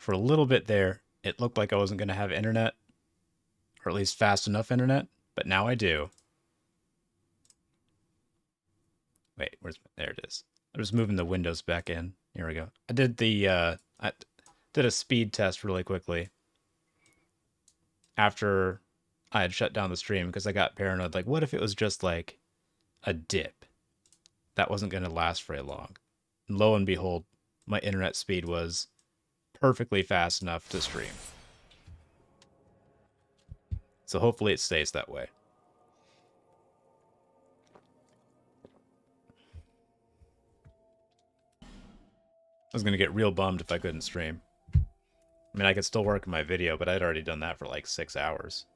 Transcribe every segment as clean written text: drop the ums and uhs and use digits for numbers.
For a little bit there, it looked like I wasn't going to have internet, or at least fast enough internet, but now I do. Wait, there it is. I'm just moving the windows back in. Here we go. I did a speed test really quickly after I had shut down the stream because I got paranoid. Like, what if it was just like a dip that wasn't going to last very long? And lo and behold, my internet speed was perfectly fast enough to stream. So hopefully it stays that way. I was going to get real bummed if I couldn't stream. I mean, I could still work on my video, but I'd already done that for like 6 hours.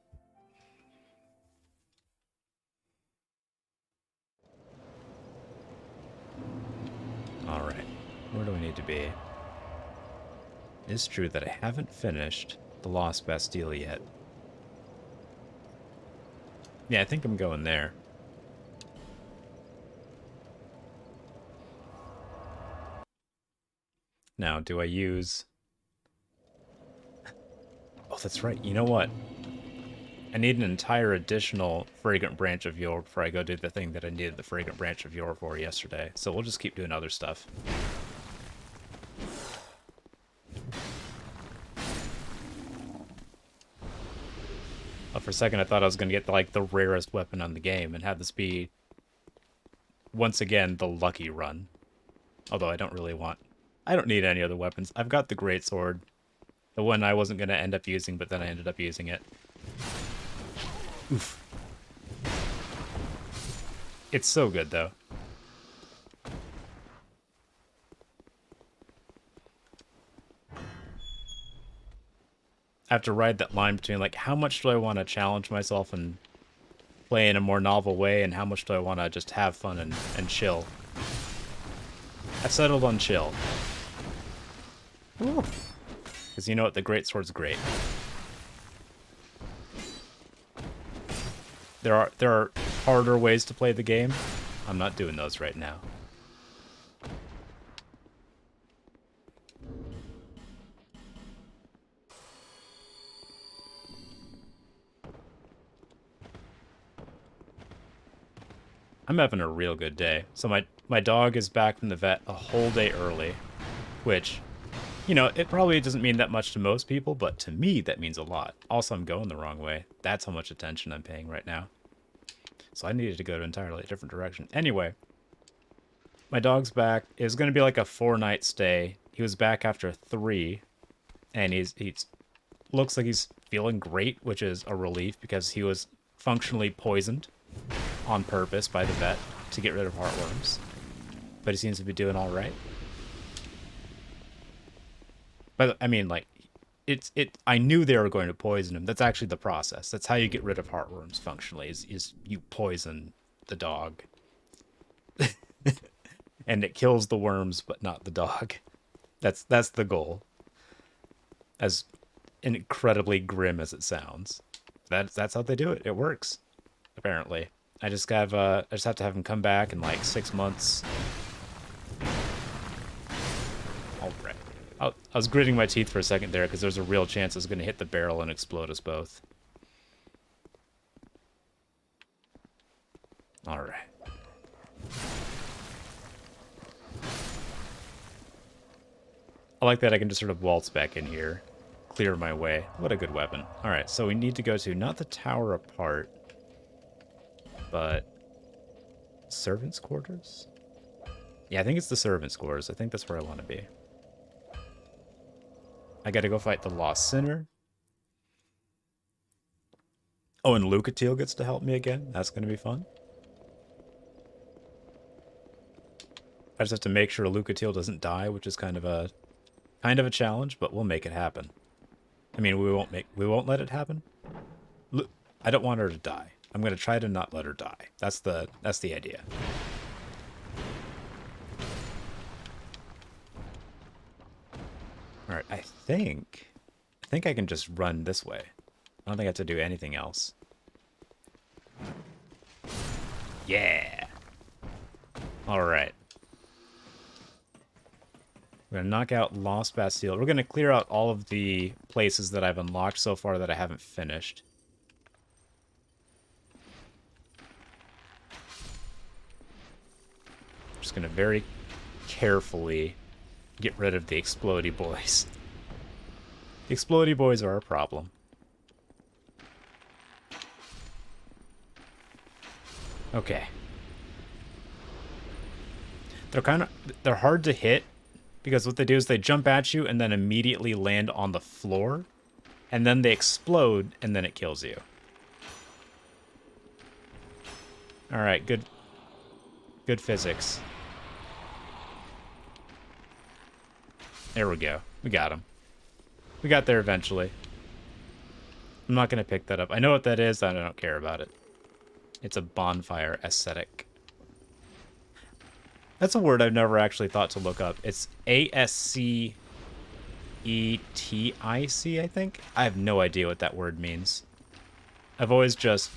Alright, where do we need to be? It's true that I haven't finished the Lost Bastille yet. Yeah, I think I'm going there. Now, do I use... Oh, that's right. You know what? I need an entire additional Fragrant Branch of Yore before I go do the thing that I needed the Fragrant Branch of Yore for yesterday. So we'll just keep doing other stuff. Oh, for a second I thought I was going to get like the rarest weapon on the game and have this be, once again, the lucky run. Although I don't need any other weapons. I've got the Greatsword. The one I wasn't going to end up using, but then I ended up using it. Oof. It's so good, though. I have to ride that line between, like, how much do I want to challenge myself and play in a more novel way, and how much do I want to just have fun and chill. I've settled on chill. Because you know what? The Greatsword's great. There are harder ways to play the game. I'm not doing those right now. I'm having a real good day. So my dog is back from the vet a whole day early, which, you know, it probably doesn't mean that much to most people, but to me, that means a lot. Also, I'm going the wrong way. That's how much attention I'm paying right now. So I needed to go to an entirely different direction. Anyway, my dog's back. It was going to be like a 4-night stay. He was back after 3, and he's looks like he's feeling great, which is a relief because he was functionally poisoned on purpose by the vet to get rid of heartworms. But he seems to be doing all right. But I mean, like, I knew they were going to poison him. That's actually the process. That's how you get rid of heartworms functionally, is you poison the dog. And it kills the worms, but not the dog. That's the goal. As incredibly grim as it sounds. That's how they do it. It works, apparently. I just have to have him come back in like 6 months. All right. I was gritting my teeth for a second there because there's a real chance I was going to hit the barrel and explode us both. All right. I like that I can just sort of waltz back in here, clear my way. What a good weapon. All right, so we need to go to not the tower apart, but servants' quarters? Yeah, I think it's the servants' quarters. I think that's where I want to be. I gotta go fight the Lost Sinner. Oh, and Lucatiel gets to help me again. That's gonna be fun. I just have to make sure Lucatiel doesn't die, which is kind of a challenge, but we'll make it happen. I mean, we won't let it happen. Look, I don't want her to die. I'm gonna try to not let her die. That's the idea. All right, I think I can just run this way. I don't think I have to do anything else. Yeah. All right. We're going to knock out Lost Bastille. We're going to clear out all of the places that I've unlocked so far that I haven't finished. Just going to very carefully get rid of the explodey boys. The explodey boys are a problem. Okay. They're hard to hit because what they do is they jump at you and then immediately land on the floor, and then they explode and then it kills you. All right, good physics. There we go. We got him. We got there eventually. I'm not going to pick that up. I know what that is. I don't care about it. It's a bonfire aesthetic. That's a word I've never actually thought to look up. It's ASCETIC, I think? I have no idea what that word means. I've always just,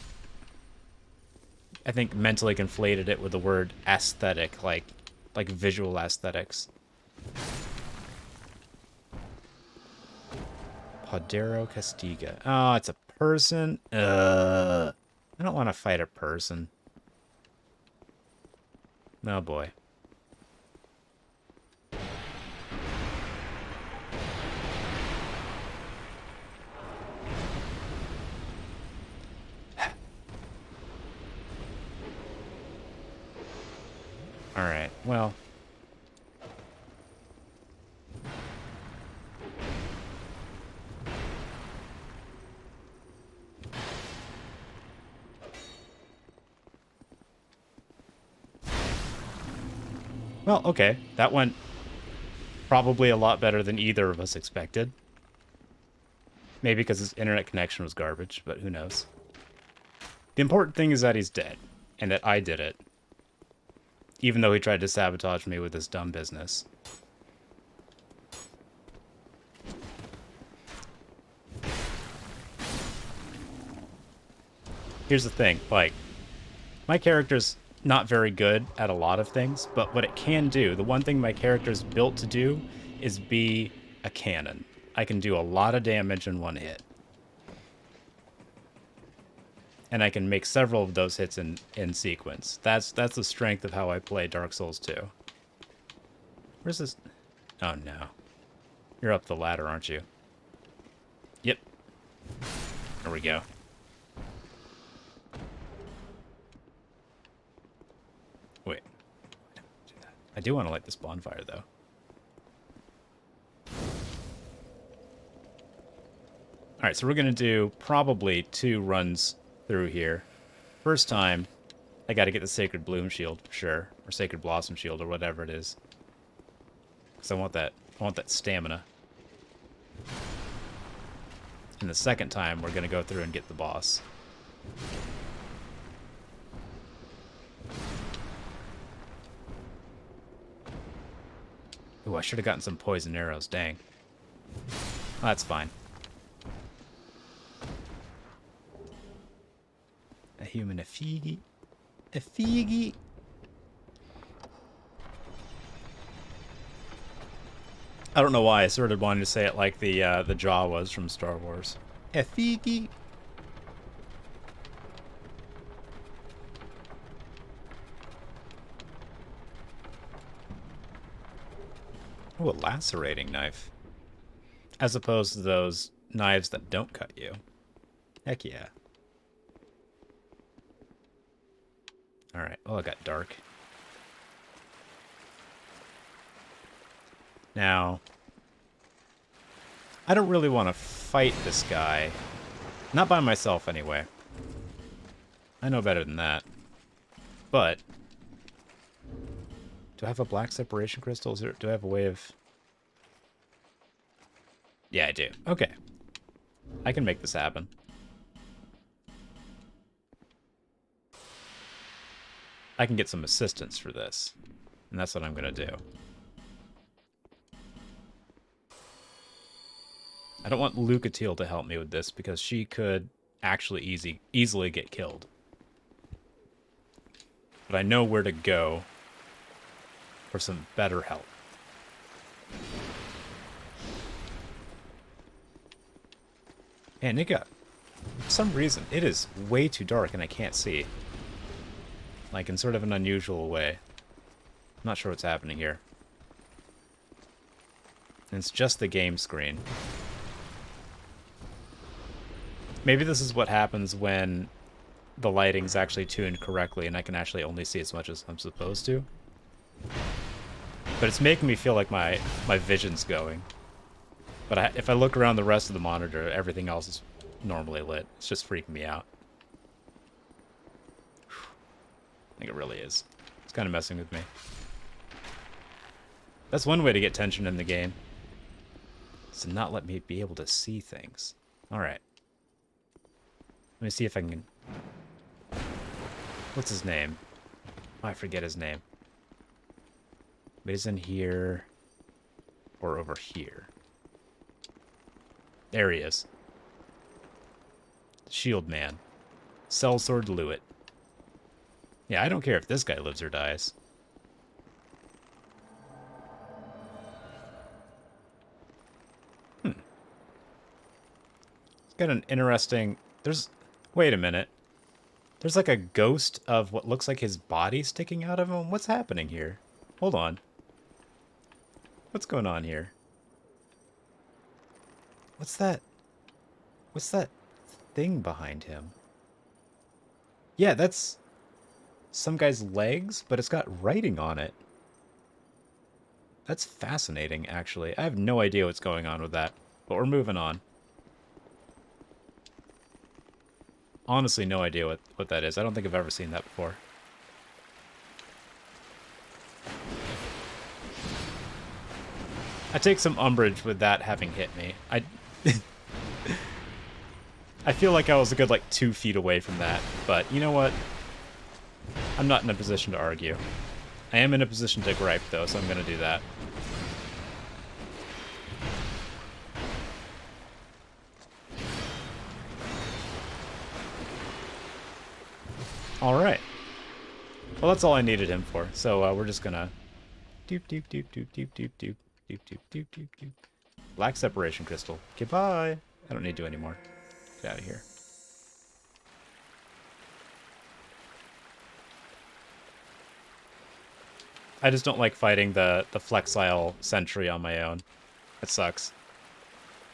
I think, mentally conflated it with the word aesthetic, like visual aesthetics. Podero Castiga. Oh, it's a person? I don't want to fight a person. Oh, boy. Alright, well. Well, okay. That went probably a lot better than either of us expected. Maybe because his internet connection was garbage, but who knows. The important thing is that he's dead, and that I did it. Even though he tried to sabotage me with his dumb business. Here's the thing, like, my character's not very good at a lot of things, but what it can do, the one thing my character's built to do, is be a cannon. I can do a lot of damage in one hit. And I can make several of those hits in sequence. That's the strength of how I play Dark Souls 2. Where's this? Oh, no. You're up the ladder, aren't you? Yep. There we go. Wait. I do want to light this bonfire, though. Alright, so we're going to do probably 2 runs through here. First time, I got to get the Sacred Bloom Shield, for sure. Or Sacred Blossom Shield, or whatever it is. Because I want that stamina. And the second time, we're going to go through and get the boss. Ooh, I should have gotten some poison arrows, dang. Oh, that's fine. A human effigi. Effigi. I don't know why I sort of wanted to say it like the Jaw was from Star Wars. Effigi. Oh, a lacerating knife. As opposed to those knives that don't cut you. Heck yeah. Alright, oh, it got dark. Now, I don't really want to fight this guy. Not by myself, anyway. I know better than that. But, do I have a black separation crystal? Do I have a way of... Yeah, I do. Okay. I can make this happen. I can get some assistance for this. And that's what I'm going to do. I don't want Lucatiel to help me with this because she could actually easily get killed. But I know where to go for some better help. Man, for some reason, it is way too dark and I can't see. Like, in sort of an unusual way. I'm not sure what's happening here. And it's just the game screen. Maybe this is what happens when the lighting's actually tuned correctly and I can actually only see as much as I'm supposed to. But it's making me feel like my vision's going. But if I look around the rest of the monitor, everything else is normally lit. It's just freaking me out. I think it really is. It's kind of messing with me. That's one way to get tension in the game. Is to not let me be able to see things. Alright. Let me see if I can... What's his name? Oh, I forget his name. But he's in here. Or over here. There he is. Shield Man. Sellsword Lewitt. Yeah, I don't care if this guy lives or dies. It's got an interesting... Wait a minute. There's like a ghost of what looks like his body sticking out of him. What's happening here? Hold on. What's going on here? What's that? What's that thing behind him? Yeah, that's some guy's legs, but it's got writing on it. That's fascinating, actually. I have no idea what's going on with that, but we're moving on. Honestly, no idea what that is. I don't think I've ever seen that before. I take some umbrage with that having hit me. I feel like I was a good, like, 2 feet away from that, but you know what? I'm not in a position to argue. I am in a position to gripe, though, so I'm gonna do that. Alright. Well, that's all I needed him for, so we're just gonna... Doop, doop, doop, doop, doop, doop, doop, doop, doop, doop, doop, doop. Black separation crystal. Goodbye. I don't need you anymore. Get out of here. I just don't like fighting the flexile sentry on my own. It sucks.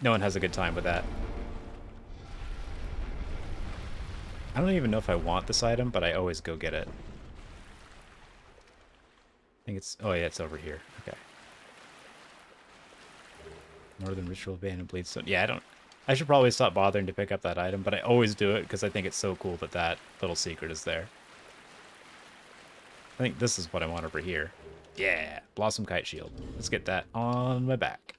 No one has a good time with that. I don't even know if I want this item, but I always go get it. I think it's... Oh, yeah, it's over here. Okay. Northern Ritual Bane and Bleedstone. Yeah, I should probably stop bothering to pick up that item, but I always do it because I think it's so cool that that little secret is there. I think this is what I want over here. Yeah, Blossom Kite Shield. Let's get that on my back.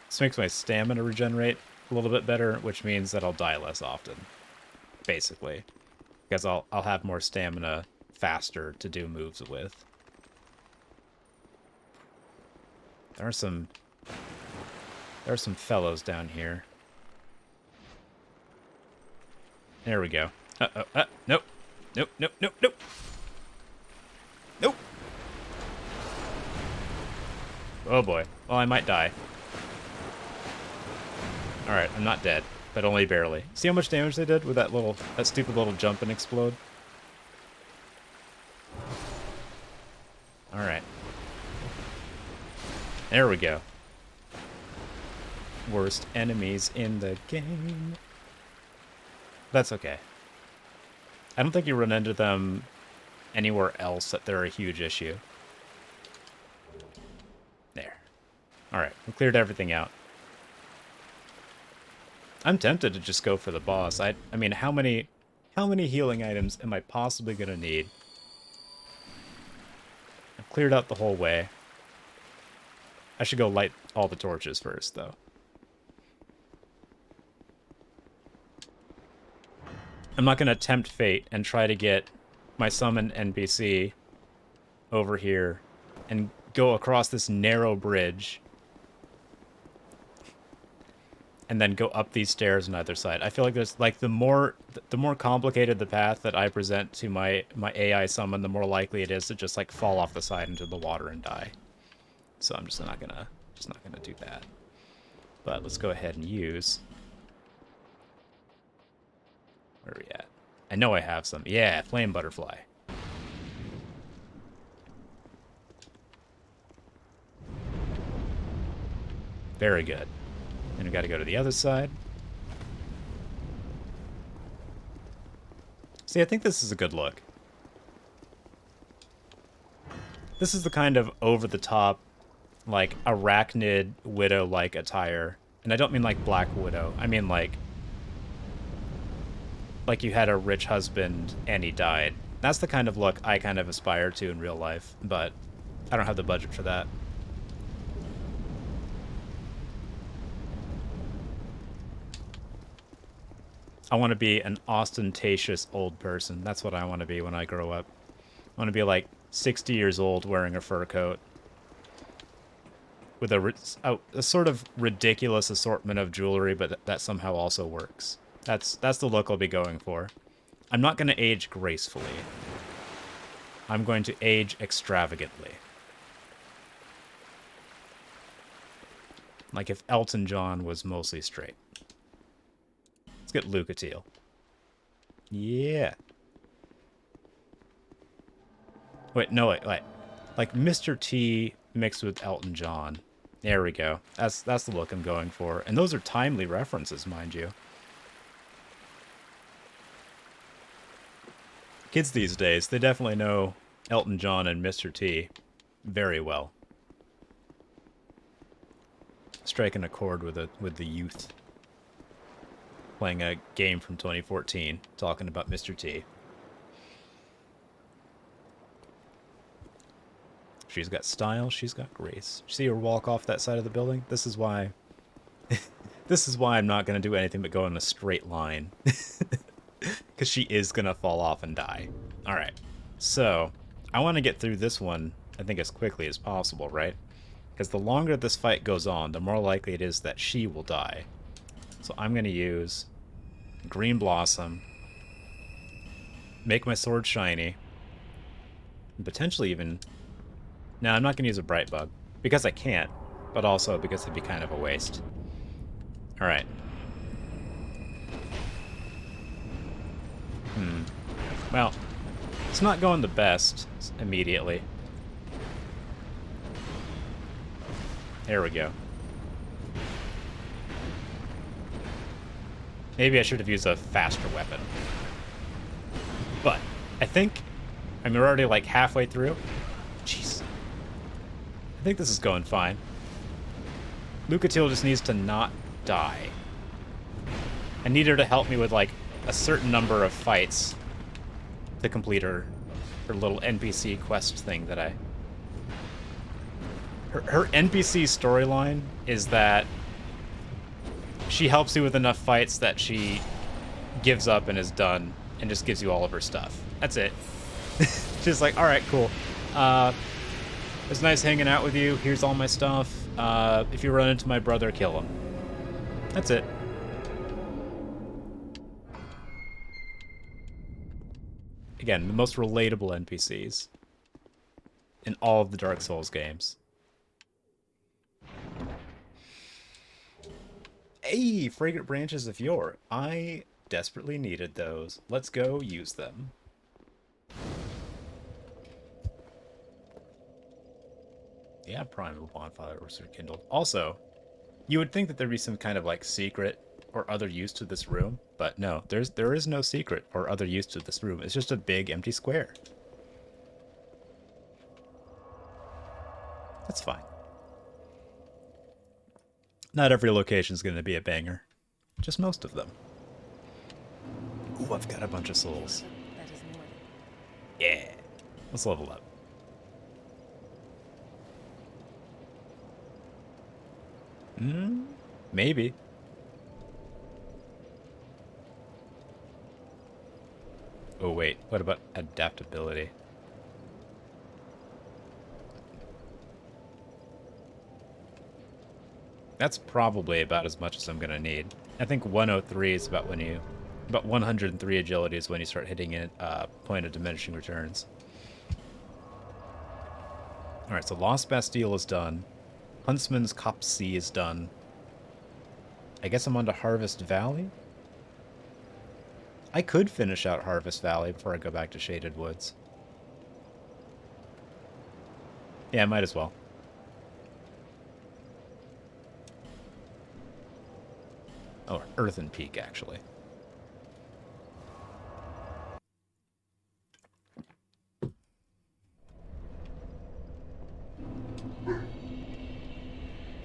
This makes my stamina regenerate a little bit better, which means that I'll die less often, basically. Because I'll have more stamina faster to do moves with. There are some fellows down here. There we go. Nope. Nope, nope, nope, nope. Nope. Oh boy. Well, I might die. Alright, I'm not dead, but only barely. See how much damage they did with that stupid little jump and explode? Alright. There we go. Worst enemies in the game. That's okay. I don't think you run into them anywhere else that they're a huge issue. There. Alright, we cleared everything out. I'm tempted to just go for the boss. I mean, how many healing items am I possibly gonna need? I've cleared out the whole way. I should go light all the torches first, though. I'm not gonna tempt fate and try to get my summoned NPC over here and go across this narrow bridge and then go up these stairs on either side. I feel like there's like the more complicated the path that I present to my AI summon, the more likely it is to just like fall off the side into the water and die. So I'm just not gonna do that. But let's go ahead and use. Where are we at? I know I have some. Yeah, flame butterfly. Very good. And we got to go to the other side. See, I think this is a good look. This is the kind of over-the-top, like, arachnid widow-like attire. And I don't mean like Black Widow. I mean like you had a rich husband and he died. That's the kind of look I kind of aspire to in real life, but I don't have the budget for that. I want to be an ostentatious old person. That's what I want to be when I grow up. I want to be like 60 years old wearing a fur coat with a sort of ridiculous assortment of jewelry, but that somehow also works. That's the look I'll be going for. I'm not going to age gracefully. I'm going to age extravagantly. Like if Elton John was mostly straight. Let's get Lucatiel. Yeah. Wait, no, wait. Like Mr. T mixed with Elton John. There we go. That's the look I'm going for. And those are timely references, mind you. Kids these days, they definitely know Elton John and Mr. T very well. Striking a chord with the youth. Playing a game from 2014, talking about Mr. T. She's got style, she's got grace. See her walk off that side of the building? This is why... this is why I'm not going to do anything but go in a straight line. Because she is going to fall off and die. Alright, so I want to get through this one, I think, as quickly as possible, right? Because the longer this fight goes on, the more likely it is that she will die. So I'm going to use Green Blossom, make my sword shiny, and potentially even... No, I'm not going to use a Bright Bug, because I can't, but also because it'd be kind of a waste. Alright. Well, it's not going the best immediately. There we go. Maybe I should have used a faster weapon. But I think... I mean, we're already like halfway through. Jeez. I think this is going fine. Lucatiel just needs to not die. I need her to help me with like a certain number of fights to complete her little NPC quest thing that I... Her NPC storyline is that she helps you with enough fights that she gives up and is done and just gives you all of her stuff. That's it. She's like, alright, cool. It was nice hanging out with you. Here's all my stuff. If you run into my brother, kill him. That's it. Again, the most relatable NPCs in all of the Dark Souls games. Hey, fragrant branches of yore. I desperately needed those. Let's go use them. Yeah, primal bonfire or kindled. Also, you would think that there'd be some kind of like secret or other use to this room, but no, there is no secret or other use to this room. It's just a big empty square. That's fine. Not every location is going to be a banger. Just most of them. Ooh, I've got a bunch of souls. Yeah. Let's level up. Maybe. Oh, wait. What about adaptability? That's probably about as much as I'm gonna need. I think 103 is about when you... About 103 agility is when you start hitting it, point of diminishing returns. Alright, so Lost Bastille is done. Huntsman's Copsey is done. I guess I'm on to Harvest Valley? I could finish out Harvest Valley before I go back to Shaded Woods. Yeah, might as well. Oh, Earthen Peak, actually.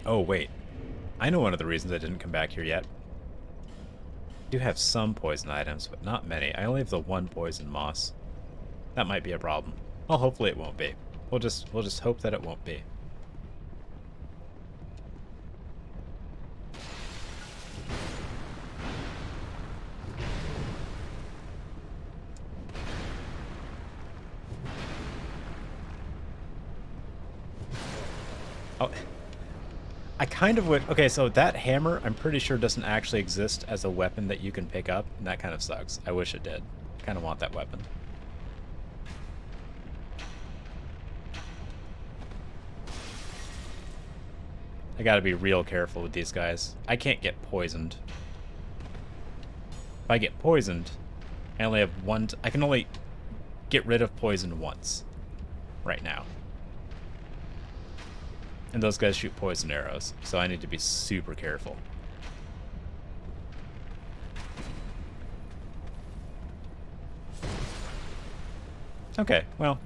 Oh, wait. I know one of the reasons I didn't come back here yet. I do have some poison items, but not many. I only have the one poison moss. That might be a problem. Well, hopefully it won't be. We'll just hope that it won't be. Oh, I kind of would... Okay, so that hammer, I'm pretty sure doesn't actually exist as a weapon that you can pick up, and that kind of sucks. I wish it did. I kind of want that weapon. I gotta be real careful with these guys. I can't get poisoned. If I get poisoned, I only have one... I can only get rid of poison once. Right now. And those guys shoot poison arrows, so I need to be super careful. Okay, well.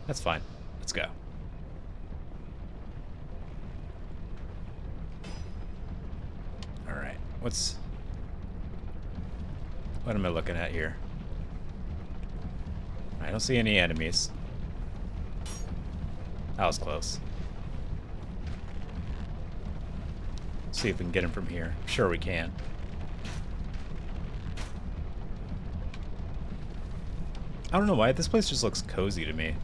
That's fine. Let's go. Alright, what am I looking at here? I don't see any enemies. That was close. See if we can get him from here. Sure we can. I don't know why, this place just looks cozy to me.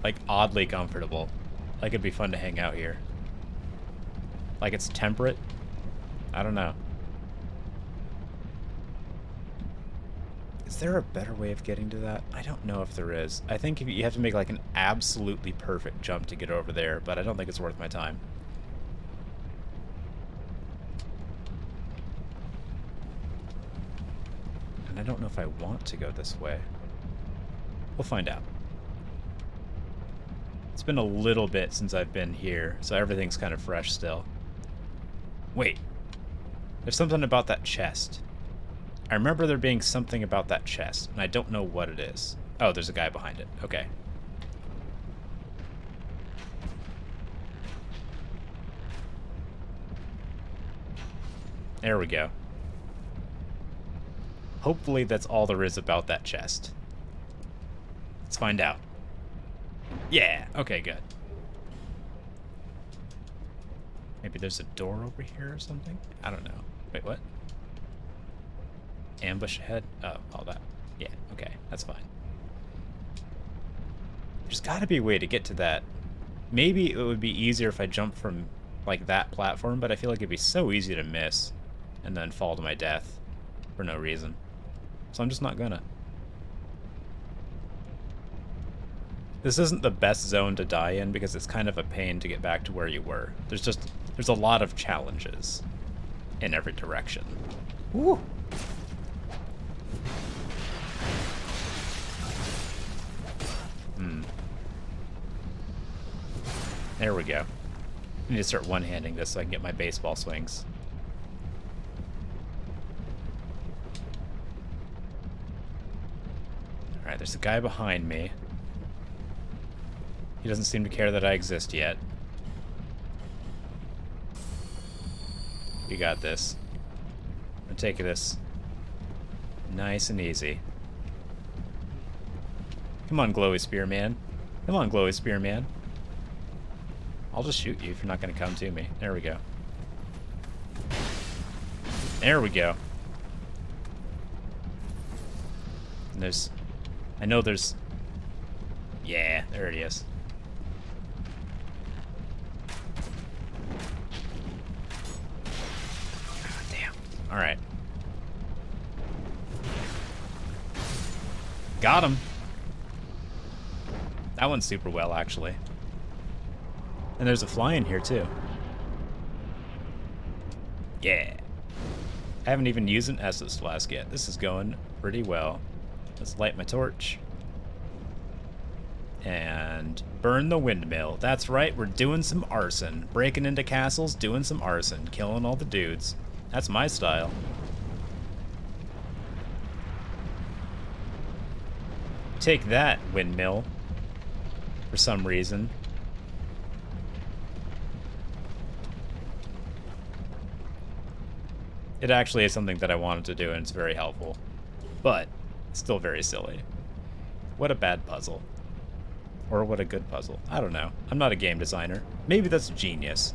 Like, oddly comfortable. Like, it'd be fun to hang out here. Like, it's temperate. I don't know. Is there a better way of getting to that? I don't know if there is. I think you have to make like an absolutely perfect jump to get over there, but I don't think it's worth my time. And I don't know if I want to go this way. We'll find out. It's been a little bit since I've been here, so everything's kind of fresh still. Wait. There's something about that chest. I remember there being something about that chest, and I don't know what it is. Oh, there's a guy behind it. Okay. There we go. Hopefully that's all there is about that chest. Let's find out. Yeah, okay, good. Maybe there's a door over here or something? I don't know. Wait, what? Ambush ahead? Oh, all that. Yeah, okay, that's fine. There's gotta be a way to get to that. Maybe it would be easier if I jumped from, like, that platform, but I feel like it'd be so easy to miss and then fall to my death for no reason. So I'm just not gonna. This isn't the best zone to die in because it's kind of a pain to get back to where you were. There's a lot of challenges in every direction. Woo! There we go. I need to start one-handing this so I can get my baseball swings. Alright, there's a guy behind me. He doesn't seem to care that I exist yet. We got this. I'm gonna take this nice and easy. Come on, Glowy Spearman. Come on, Glowy Spearman. I'll just shoot you if you're not going to come to me. There we go. There we go. And there's... I know there's... Yeah, there it is. Alright. Got him. That went super well, actually. And there's a fly in here, too. Yeah. I haven't even used an Estus flask yet. This is going pretty well. Let's light my torch. And burn the windmill. That's right, we're doing some arson. Breaking into castles, doing some arson. Killing all the dudes. That's my style. Take that, windmill. For some reason. It actually is something that I wanted to do, and it's very helpful. But, still very silly. What a bad puzzle. Or what a good puzzle. I don't know. I'm not a game designer. Maybe that's genius.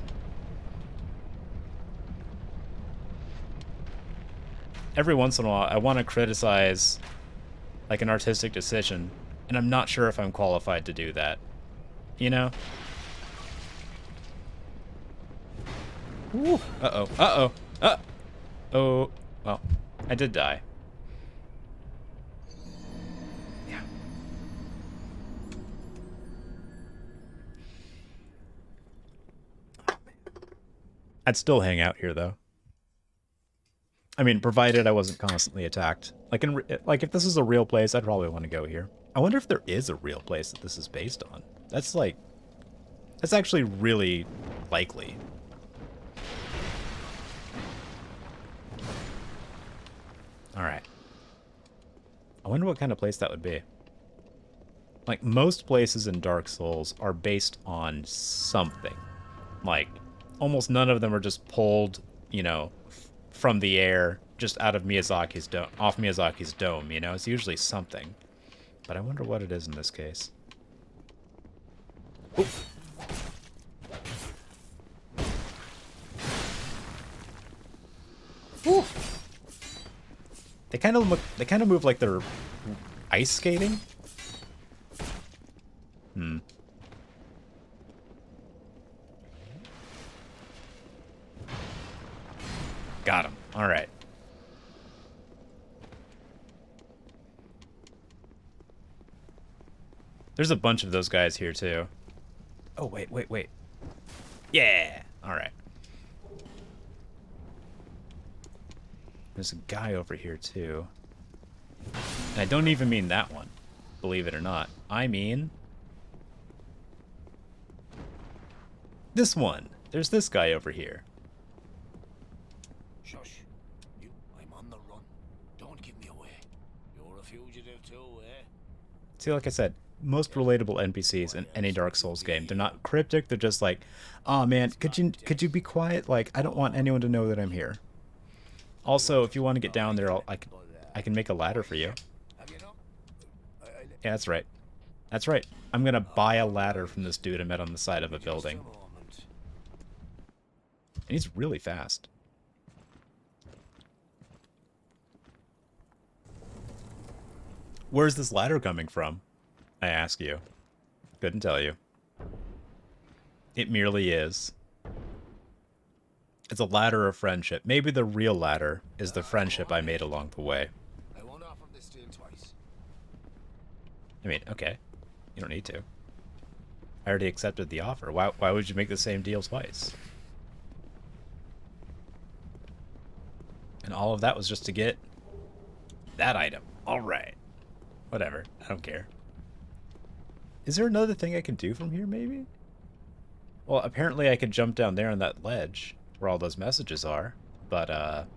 Every once in a while, I want to criticize, like, an artistic decision, and I'm not sure if I'm qualified to do that. You know? Ooh. Uh-oh. Uh-oh. Oh. Well, I did die. Yeah. I'd still hang out here, though. I mean, provided I wasn't constantly attacked. Like, if this is a real place, I'd probably want to go here. I wonder if there is a real place that this is based on. That's actually really likely. Alright. I wonder what kind of place that would be. Like, most places in Dark Souls are based on something. Like, almost none of them are just pulled, you know, from the air, just out of Miyazaki's dome, off Miyazaki's dome, you know? It's usually something. But I wonder what it is in this case. Ooh. Ooh. They kind of move like they're ice skating. Hmm. Got him. All right. There's a bunch of those guys here too. Oh, wait. Yeah. All right. There's a guy over here too. And I don't even mean that one, believe it or not. I mean this one. There's this guy over here. Shush. I'm on the run. Don't give me away. You're a fugitive too, eh? See, like I said, most relatable NPCs in any Dark Souls game. They're not cryptic, they're just like, oh man, could you be quiet? Like, I don't want anyone to know that I'm here. Also, if you want to get down there, I can make a ladder for you. Yeah, that's right. That's right. I'm gonna buy a ladder from this dude I met on the side of a building. And he's really fast. Where's this ladder coming from? I ask you. Couldn't tell you. It merely is. It's a ladder of friendship. Maybe the real ladder is the friendship I made along the way. I won't offer this deal twice. I mean, okay. You don't need to. I already accepted the offer. Why would you make the same deal twice? And all of that was just to get that item. Alright. Whatever. I don't care. Is there another thing I can do from here, maybe? Well, apparently I could jump down there on that ledge where all those messages are, but,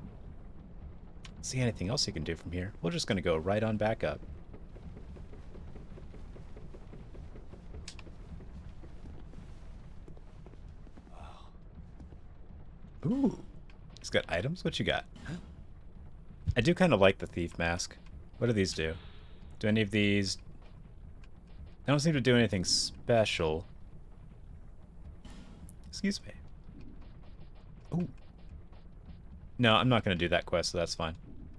see anything else you can do from here. We're just gonna go right on back up. Ooh. It's got items? What you got? I do kind of like the thief mask. What do these do? Do any of these... They don't seem to do anything special. Excuse me. Ooh. No, I'm not going to do that quest, so that's fine.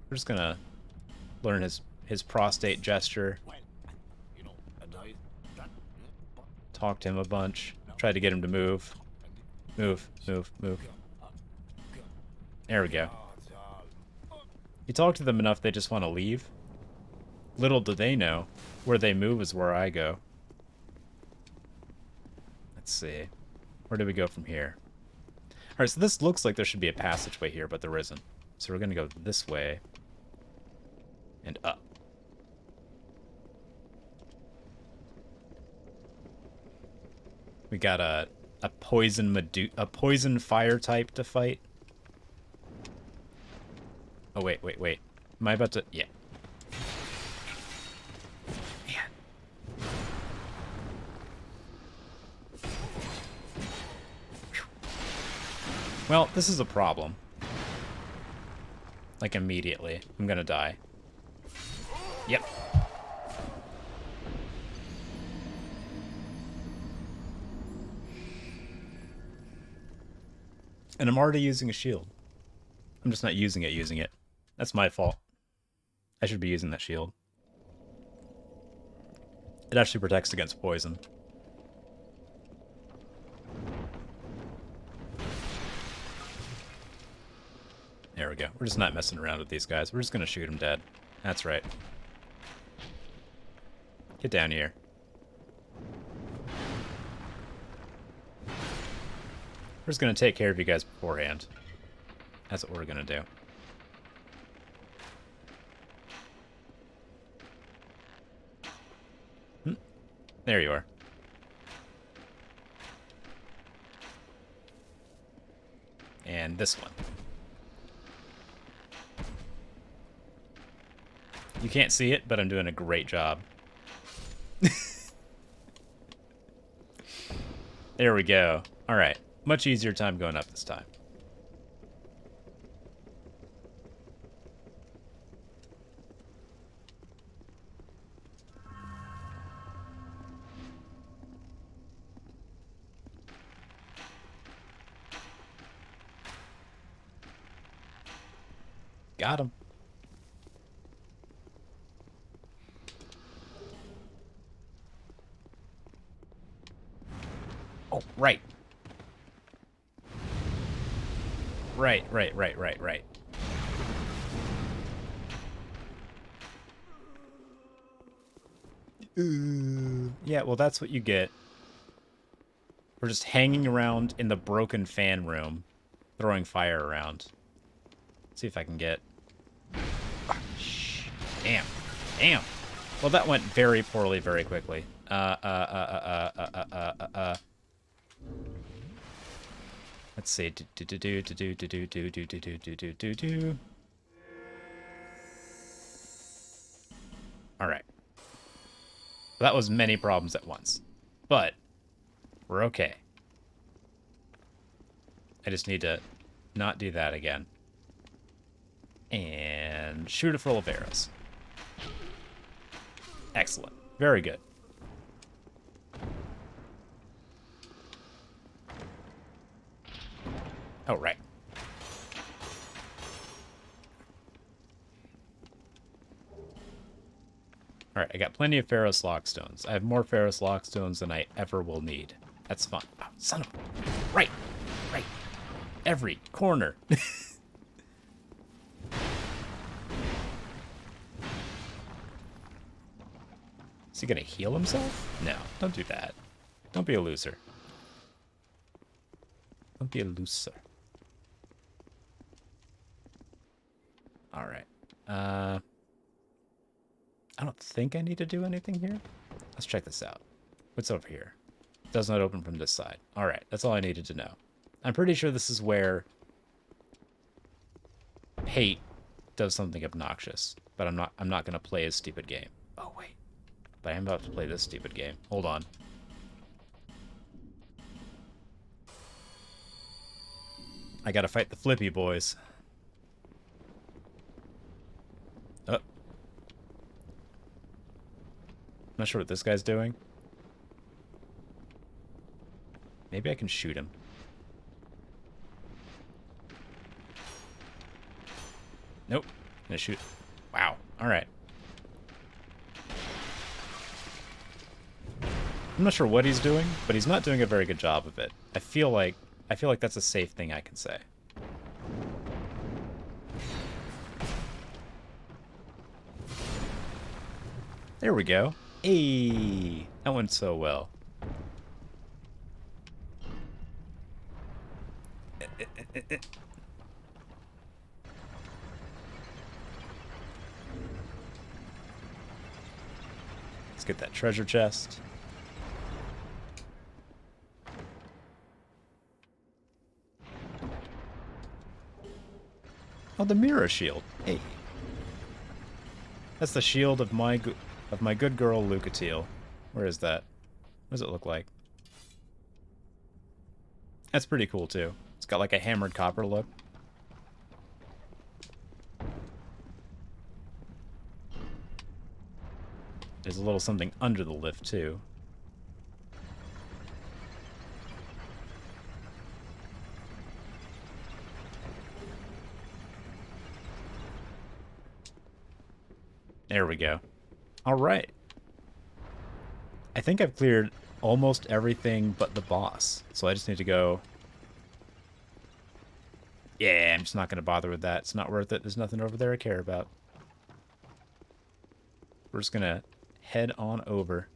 We're just going to learn his prostate gesture. Talk to him a bunch. Try to get him to move. Move. There we go. You talk to them enough, they just want to leave. Little do they know, where they move is where I go. Let's see. Where do we go from here? Alright, so this looks like there should be a passageway here, but there isn't. So we're going to go this way. And up. We got a poison fire type to fight. Oh, wait. Am I about to... Yeah. Man. Well, this is a problem. Like, immediately. I'm gonna die. Yep. And I'm already using a shield. I'm just not using it. That's my fault. I should be using that shield. It actually protects against poison. There we go. We're just not messing around with these guys. We're just going to shoot them dead. That's right. Get down here. We're just going to take care of you guys beforehand. That's what we're going to do. There you are. And this one. You can't see it, but I'm doing a great job. There we go. All right. Much easier time going up this time. Got him. Oh, right. Right. Yeah, well, that's what you get. We're just hanging around in the broken fan room, throwing fire around. Let's see if I can get... Damn. Well, that went very poorly, very quickly. Let's see. All right. That was many problems at once, but we're okay. I just need to not do that again. And shoot it full of arrows. Excellent. Very good. Oh, right. Alright, I got plenty of Ferrous Lockstones. I have more Ferrous Lockstones than I ever will need. That's fun. Oh, son of a... Right. Every corner. Is he gonna heal himself? No, don't do that. Don't be a loser. Don't be a loser. Alright. I don't think I need to do anything here. Let's check this out. What's over here? It does not open from this side. Alright, that's all I needed to know. I'm pretty sure this is where hate does something obnoxious. But I'm not gonna play a stupid game. Oh wait. But I am about to play this stupid game. Hold on. I gotta fight the Flippy boys. Oh. Not sure what this guy's doing. Maybe I can shoot him. Nope. I'm gonna shoot. Wow. Alright. I'm not sure what he's doing, but he's not doing a very good job of it. I feel like that's a safe thing I can say. There we go. Hey, that went so well. Let's get that treasure chest. Oh, the mirror shield. Hey. That's the shield of my good girl Lucatiel. Where is that? What does it look like? That's pretty cool too. It's got like a hammered copper look. There's a little something under the lift too. There we go. All right. I think I've cleared almost everything but the boss. So I just need to go... Yeah, I'm just not going to bother with that. It's not worth it. There's nothing over there I care about. We're just going to head on over.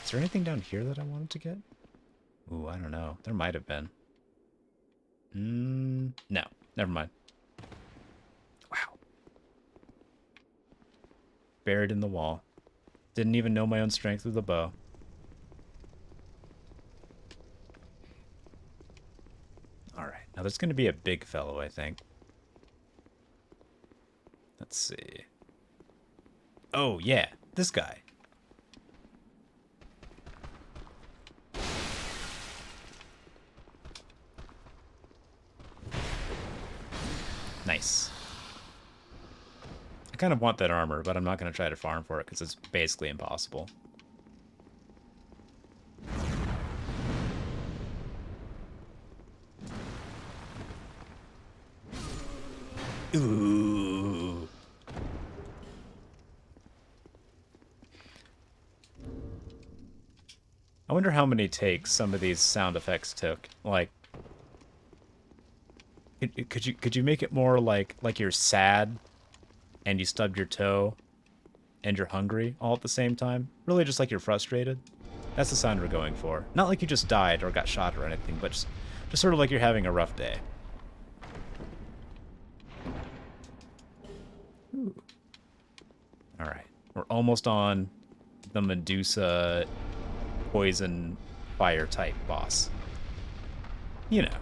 Is there anything down here that I wanted to get? Ooh, I don't know. There might have been. No. Never mind. Wow. Buried in the wall. Didn't even know my own strength with a bow. Alright. Now there's going to be a big fellow, I think. Let's see. Oh, yeah. This guy. Nice. I kind of want that armor, but I'm not going to try to farm for it because it's basically impossible. Ooh. I wonder how many takes some of these sound effects took. Like, could you make it more like you're sad and you stubbed your toe and you're hungry all at the same time? Really just like you're frustrated? That's the sound we're going for. Not like you just died or got shot or anything, but just sort of like you're having a rough day. Alright. We're almost on the Medusa poison fire type boss. You know.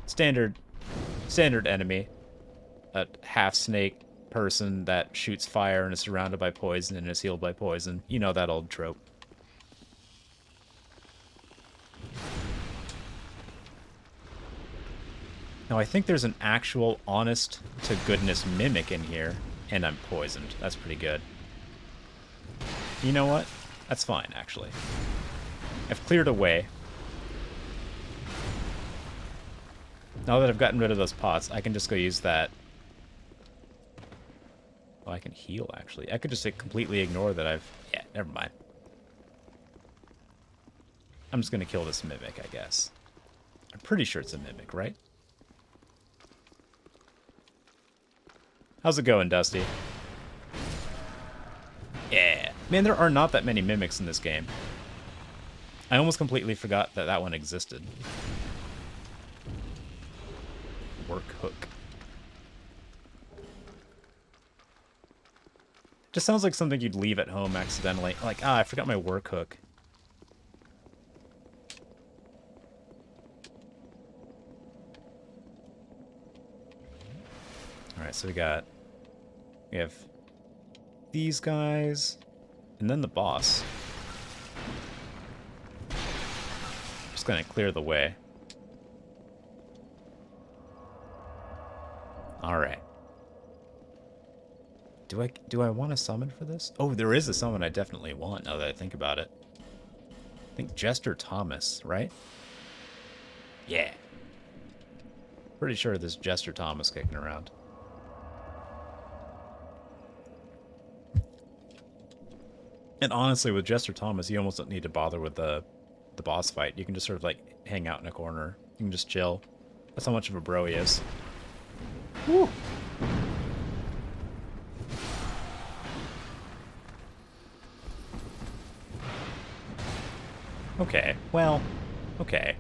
Standard enemy. A half snake person that shoots fire and is surrounded by poison and is healed by poison. You know that old trope. Now I think there's an actual honest to goodness mimic in here, and I'm poisoned. That's pretty good. You know what? That's fine, actually. I've cleared away. Now that I've gotten rid of those pots, I can just go use that. Oh, I can heal, actually. I could just completely ignore that I've... Yeah, never mind. I'm just going to kill this mimic, I guess. I'm pretty sure it's a mimic, right? How's it going, Dusty? Yeah. Man, there are not that many mimics in this game. I almost completely forgot that that one existed. Work hook. Just sounds like something you'd leave at home accidentally. Like, I forgot my work hook. Alright, so we have these guys, and then the boss. Just gonna clear the way. Alright. Do I want to summon for this? Oh, there is a summon I definitely want now that I think about it. I think Jester Thomas, right? Yeah. Pretty sure there's Jester Thomas kicking around. And honestly, with Jester Thomas, you almost don't need to bother with the boss fight. You can just sort of like hang out in a corner. You can just chill. That's how much of a bro he is. Woo! Okay, well, okay.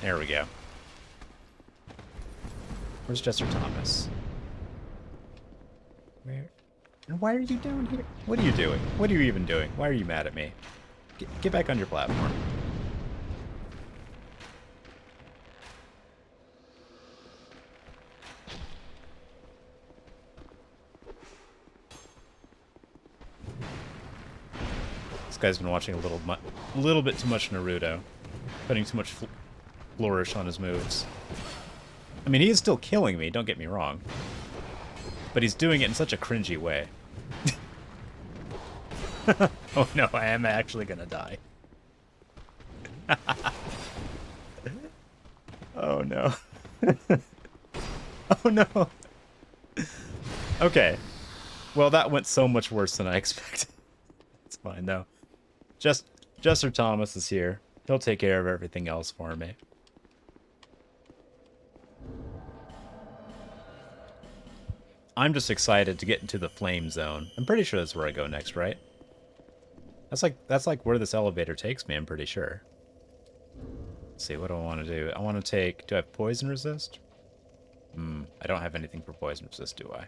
There we go. Where's Jester Thomas? Where? And why are you down here? What are you doing? What are you even doing? Why are you mad at me? Get back on your platform. This guy's been watching a little bit too much Naruto, putting too much flourish on his moves. I mean, he is still killing me, don't get me wrong. But he's doing it in such a cringy way. Oh no, I am actually gonna die. Oh no. Oh no. Okay. Well, that went so much worse than I expected. It's fine though. Jester Thomas is here. He'll take care of everything else for me. I'm just excited to get into the flame zone. I'm pretty sure that's where I go next, right? That's like where this elevator takes me, I'm pretty sure. Let's see, what do I want to do? I want to take... Do I have poison resist? I don't have anything for poison resist, do I?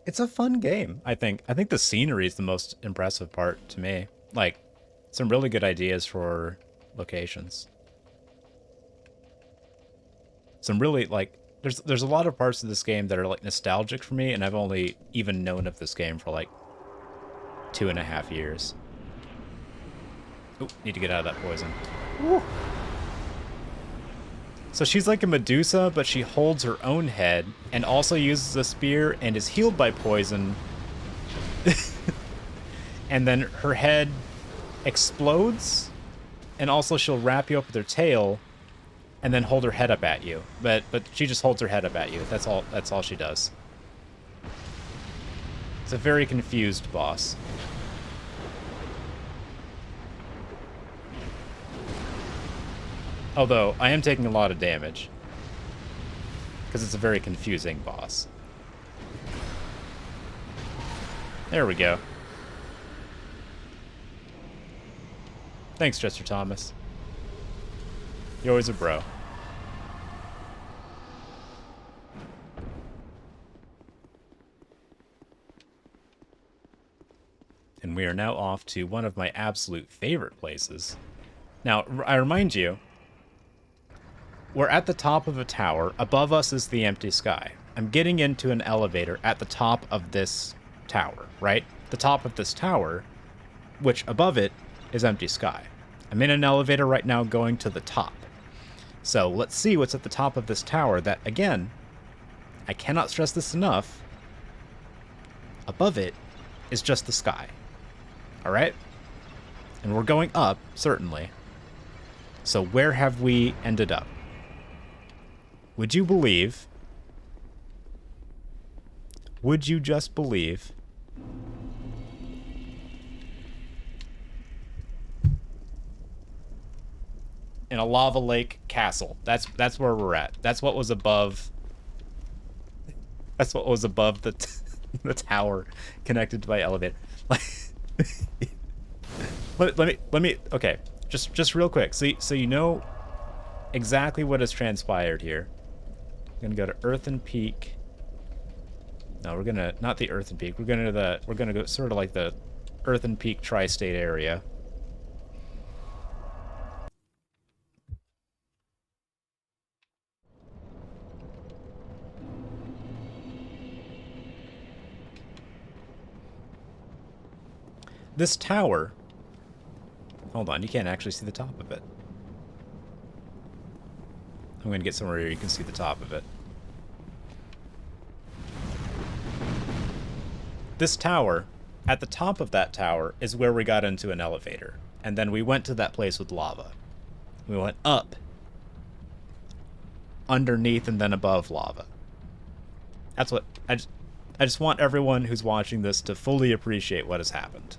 It's a fun game, I think. I think the scenery is the most impressive part to me. Like, some really good ideas for locations. Some really, like, there's a lot of parts of this game that are, like, nostalgic for me, and I've only even known of this game for, like, 2.5 years. Oh, need to get out of that poison. Woo. So she's like a Medusa, but she holds her own head and also uses a spear and is healed by poison. And then her head explodes, and also she'll wrap you up with her tail and then hold her head up at you. But she just holds her head up at you. That's all she does. It's a very confused boss. Although, I am taking a lot of damage. Because it's a very confusing boss. There we go. Thanks, Jester Thomas. You're always a bro. And we are now off to one of my absolute favorite places. Now, I remind you, we're at the top of a tower. Above us is the empty sky. I'm getting into an elevator at the top of this tower, right? The top of this tower, which above it is empty sky. I'm in an elevator right now going to the top. So let's see what's at the top of this tower that, again, I cannot stress this enough. Above it is just the sky. All right? And we're going up, certainly. So where have we ended up? Would you believe? Would you just believe? In a lava lake castle. That's where we're at. That's what was above. That's what was above the the tower connected to my elevator. let me. Okay, just real quick. So you know exactly what has transpired here. We're gonna go to Earthen Peak. No, we're gonna not the Earthen Peak. We're gonna go sort of like the Earthen Peak tri-state area. This tower. Hold on, you can't actually see the top of it. I'm gonna get somewhere where you can see the top of it. This tower, at the top of that tower, is where we got into an elevator. And then we went to that place with lava. We went up, underneath, and then above lava. That's what... I just want everyone who's watching this to fully appreciate what has happened.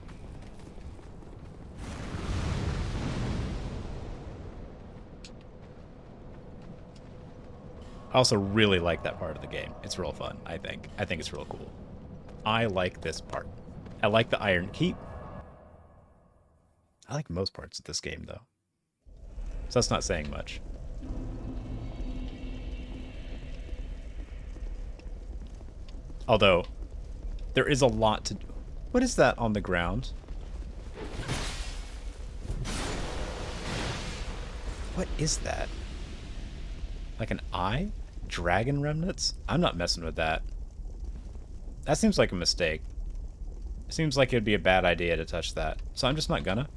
I also really like that part of the game. It's real fun, I think. I think it's real cool. I like this part. I like the Iron Keep. I like most parts of this game, though. So that's not saying much. Although, there is a lot to do. What is that on the ground? What is that? Like an eye? Dragon remnants? I'm not messing with that. That seems like a mistake. It seems like it'd be a bad idea to touch that. So I'm just not gonna.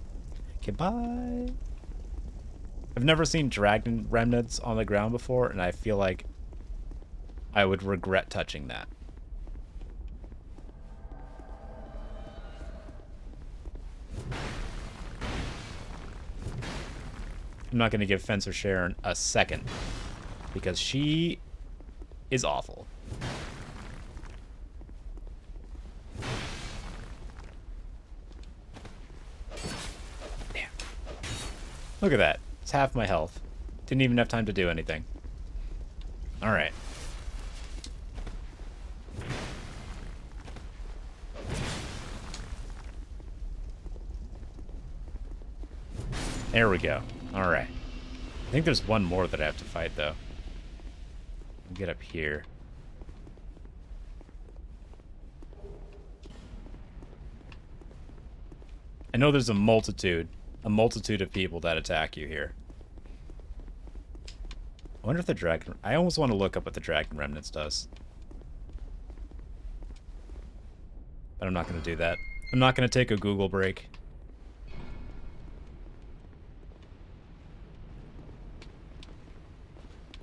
Okay, bye. I've never seen dragon remnants on the ground before, and I feel like I would regret touching that. I'm not going to give Fencer Sharon a second, because she is awful. Damn. Look at that. It's half my health. Didn't even have time to do anything. Alright. There we go. Alright. I think there's one more that I have to fight, though. I'll get up here. I know there's a multitude of people that attack you here. I wonder if the dragon... I almost want to look up what the dragon remnants does. But I'm not going to do that. I'm not going to take a Google break.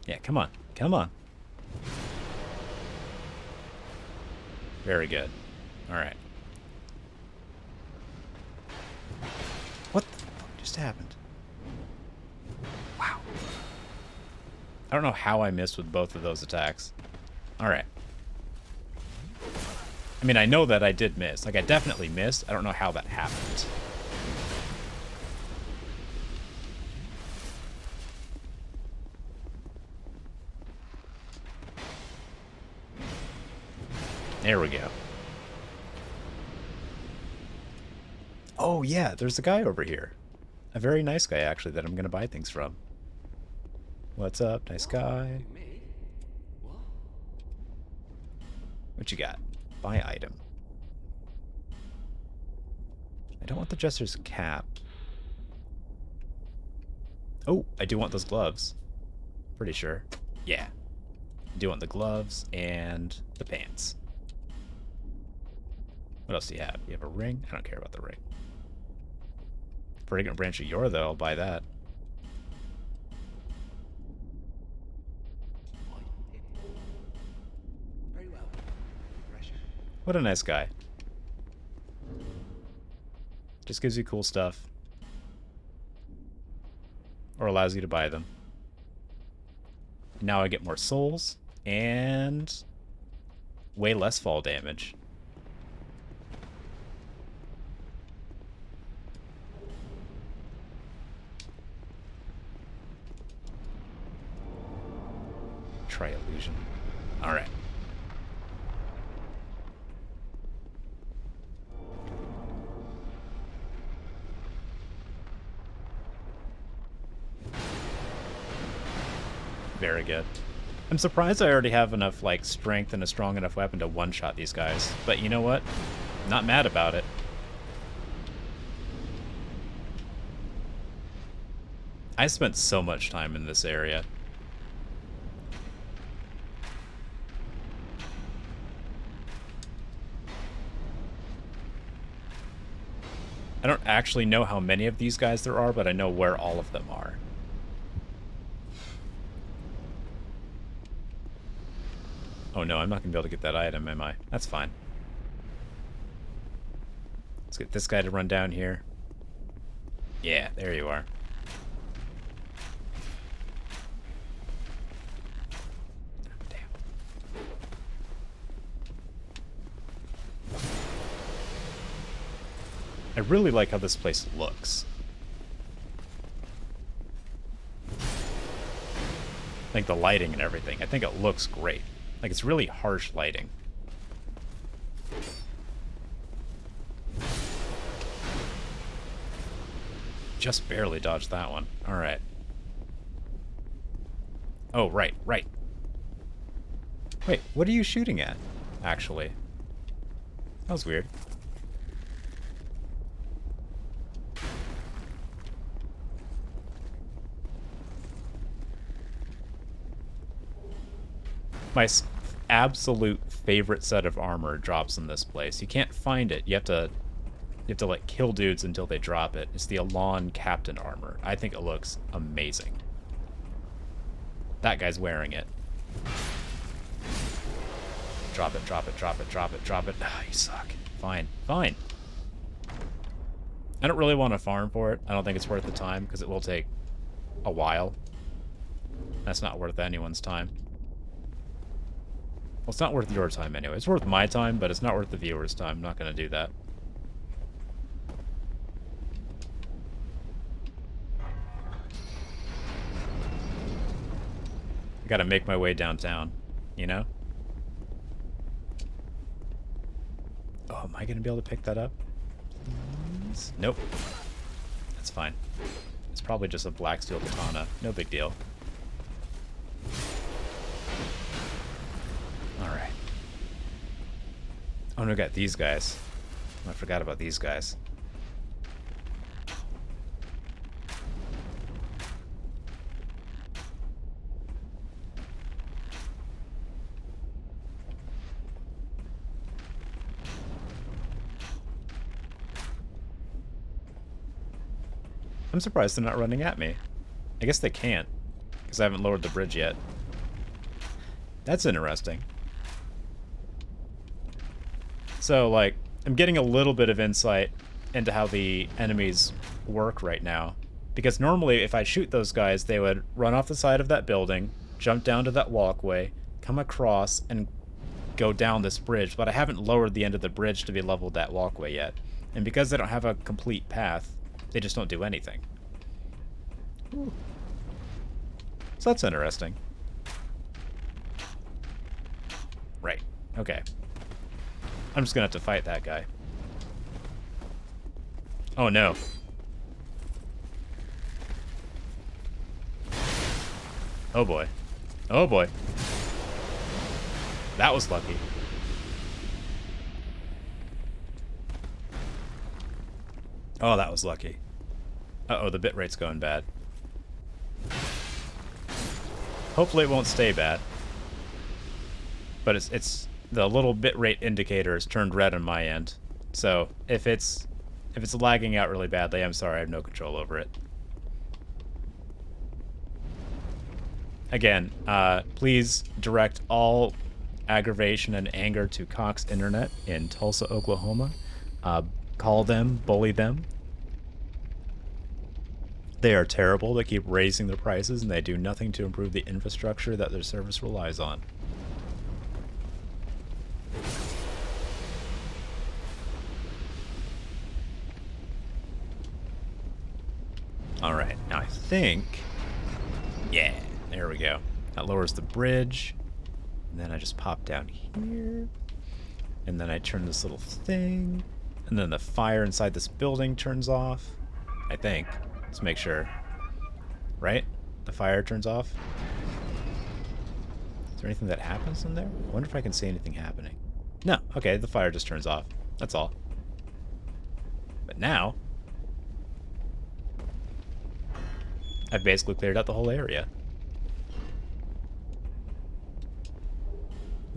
Yeah, come on. Come on. Very good. Alright. What the fuck just happened? Wow. I don't know how I missed with both of those attacks. Alright. I mean, I know that I did miss. Like, I definitely missed. I don't know how that happened. There we go. Oh, yeah, there's a guy over here. A very nice guy, actually, that I'm going to buy things from. What's up, nice guy? What you got? Buy item. I don't want the Jester's cap. Oh, I do want those gloves. Pretty sure. Yeah. I do want the gloves and the pants. What else do you have? You have a ring? I don't care about the ring. Fragrant Branch of Yore, though, I'll buy that. What a nice guy. Just gives you cool stuff. Or allows you to buy them. Now I get more souls and way less fall damage. Try illusion. Alright. Very good. I'm surprised I already have enough, like, strength and a strong enough weapon to one-shot these guys. But you know what? Not mad about it. I spent so much time in this area. I don't actually know how many of these guys there are, but I know where all of them are. Oh no, I'm not going to be able to get that item, am I? That's fine. Let's get this guy to run down here. Yeah, there you are. Damn. I really like how this place looks. Like the lighting and everything. I think it looks great. Like it's really harsh lighting. Just barely dodged that one. All right. Oh, right. Wait, what are you shooting at, actually? That was weird. My absolute favorite set of armor drops in this place. You can't find it. You have to like kill dudes until they drop it. It's the Elon Captain armor. I think it looks amazing. That guy's wearing it. Drop it. Ah, you suck. Fine. I don't really want to farm for it. I don't think it's worth the time because it will take a while. That's not worth anyone's time. Well, it's not worth your time anyway. It's worth my time, but it's not worth the viewer's time. I'm not going to do that. I gotta make my way downtown, you know? Oh, am I gonna be able to pick that up? Please? Nope. That's fine. It's probably just a black steel katana. No big deal. Alright. Oh, no, we got these guys. I forgot about these guys. I'm surprised they're not running at me. I guess they can't, because I haven't lowered the bridge yet. That's interesting. So, like, I'm getting a little bit of insight into how the enemies work right now. Because normally, if I shoot those guys, they would run off the side of that building, jump down to that walkway, come across, and go down this bridge. But I haven't lowered the end of the bridge to be leveled that walkway yet. And because they don't have a complete path, they just don't do anything. Ooh. So that's interesting. Right. Okay. I'm just gonna have to fight that guy. Oh no. Oh boy. Oh boy. That was lucky. Oh, that was lucky. Uh-oh, the bitrate's going bad. Hopefully it won't stay bad. But it's the little bitrate indicator has turned red on my end. So if it's lagging out really badly, I'm sorry, I have no control over it. Again, please direct all aggravation and anger to Cox Internet in Tulsa, Oklahoma. Call them, bully them. They are terrible. They keep raising their prices, and they do nothing to improve the infrastructure that their service relies on. Alright, now I think... Yeah, there we go. That lowers the bridge. And then I just pop down here. And then I turn this little thing. And then the fire inside this building turns off. I think. Let's make sure. Right? The fire turns off. Is there anything that happens in there? I wonder if I can see anything happening. No. Okay, the fire just turns off. That's all. But now... I've basically cleared out the whole area.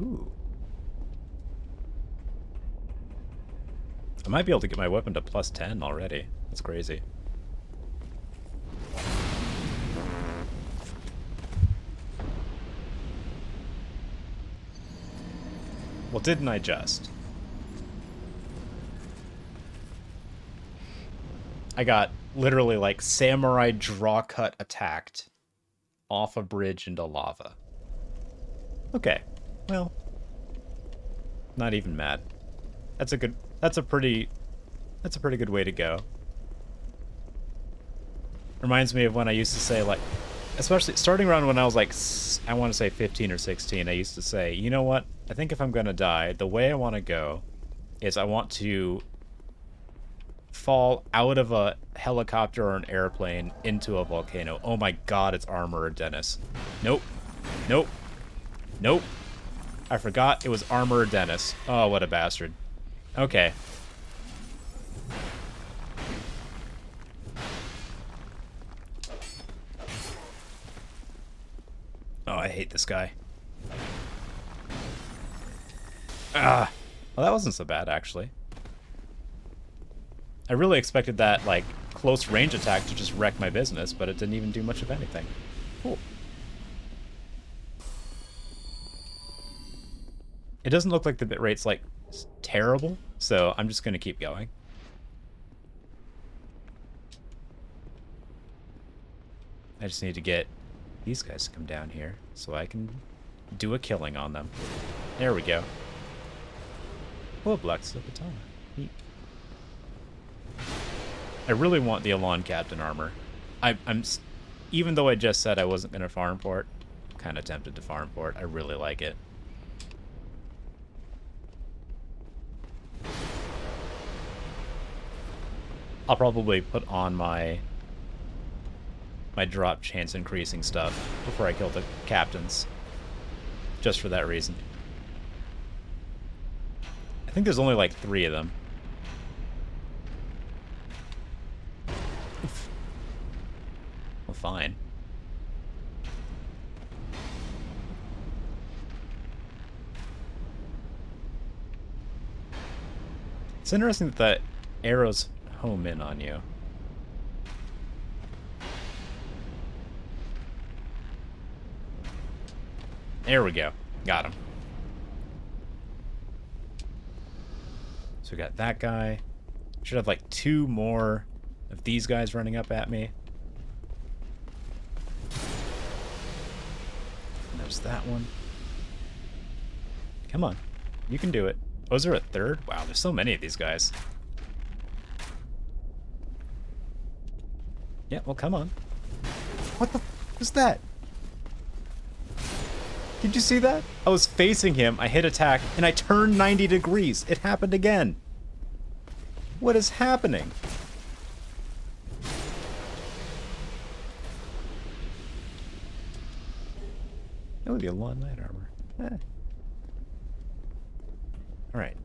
Ooh. I might be able to get my weapon to plus 10 already. That's crazy. Well, didn't I just? I got literally like samurai draw cut attacked off a bridge into lava. Okay. Well, not even mad. That's a pretty good way to go. Reminds me of when I used to say like especially starting around when I was like, I want to say 15 or 16, I used to say, you know what? I think if I'm going to die, the way I want to go is I want to fall out of a helicopter or an airplane into a volcano. Oh my god, it's Armorer Dennis. Nope. Nope. Nope. I forgot it was Armorer Dennis. Oh, what a bastard. Okay. Oh, I hate this guy. Ah. Well, that wasn't so bad, actually. I really expected that, like, close range attack to just wreck my business, but it didn't even do much of anything. Cool. It doesn't look like the bitrate's, like, terrible, so I'm just going to keep going. I just need to get these guys to come down here so I can do a killing on them. There we go. Oh, Black Silvertana. Neat. I really want the Elan Captain armor. I'm even though I just said I wasn't going to farm for it, I'm kind of tempted to farm for it. I really like it. I'll probably put on my drop chance increasing stuff before I kill the captains. Just for that reason. I think there's only like 3 of them. Oof. Well, fine. It's interesting that the arrows home in on you. There we go. Got him. So we got that guy. Should have like 2 more of these guys running up at me. And there's that one. Come on. You can do it. Oh, is there a 3rd? Wow, there's so many of these guys. Yeah, well, come on. What the f was that? Did you see that? I was facing him, I hit attack, and I turned 90 degrees. It happened again. What is happening? That would be a long light armor. Eh. Alright.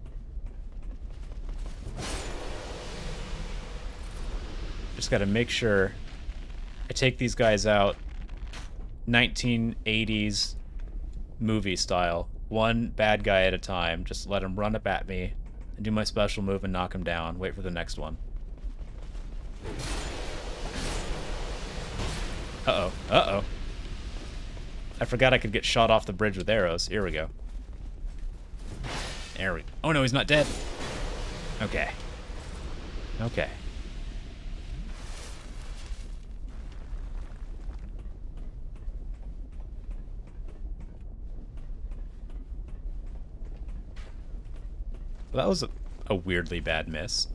Just gotta make sure I take these guys out 1980s movie style. One bad guy at a time. Just let him run up at me and do my special move and knock him down. Wait for the next one. Uh-oh. Uh-oh. I forgot I could get shot off the bridge with arrows. Here we go. There we go. Oh no, he's not dead. Okay. Okay. Well, that was a weirdly bad miss.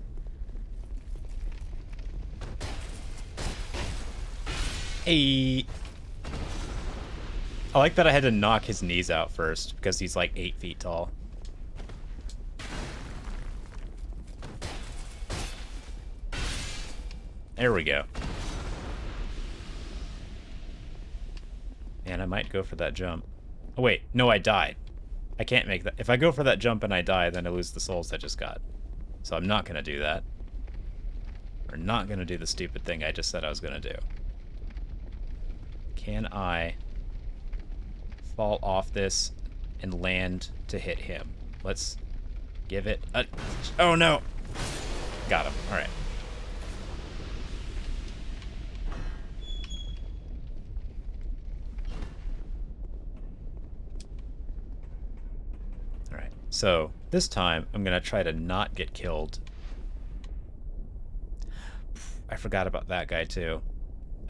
Hey. I like that I had to knock his knees out first because he's like 8 feet tall. There we go. And I might go for that jump. Oh wait, no, I died. I can't make that. If I go for that jump and I die, then I lose the souls I just got. So I'm not going to do that. We're not going to do the stupid thing I just said I was going to do. Can I fall off this and land to hit him? Let's give it a... Oh no! Got him. Alright. Alright, so this time I'm gonna try to not get killed. I forgot about that guy too.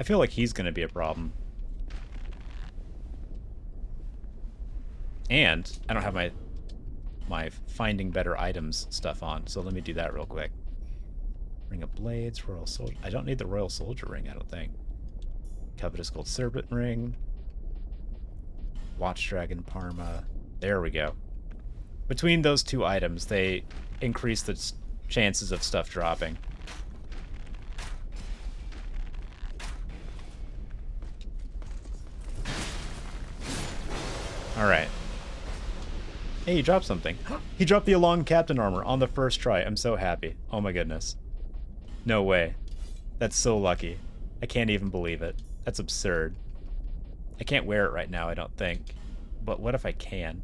I feel like he's gonna be a problem. And I don't have my finding better items stuff on, so let me do that real quick. Ring of Blades, Royal Soldier. I don't need the Royal Soldier ring, I don't think. Covetous Gold Serpent Ring. Watch Dragon Parma. There we go. Between those two items, they increase the chances of stuff dropping. Alright. Hey, he dropped something. He dropped the Elong Captain Armor on the first try. I'm so happy. Oh my goodness. No way. That's so lucky. I can't even believe it. That's absurd. I can't wear it right now, I don't think. But what if I can?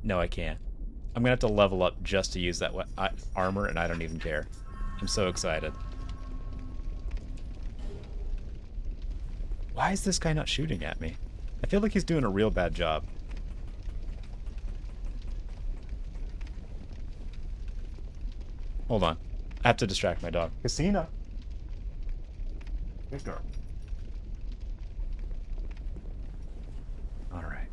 No, I can't. I'm gonna have to level up just to use that armor, and I don't even care. I'm so excited. Why is this guy not shooting at me? I feel like he's doing a real bad job. Hold on. I have to distract my dog. Casina! Good girl. Alright.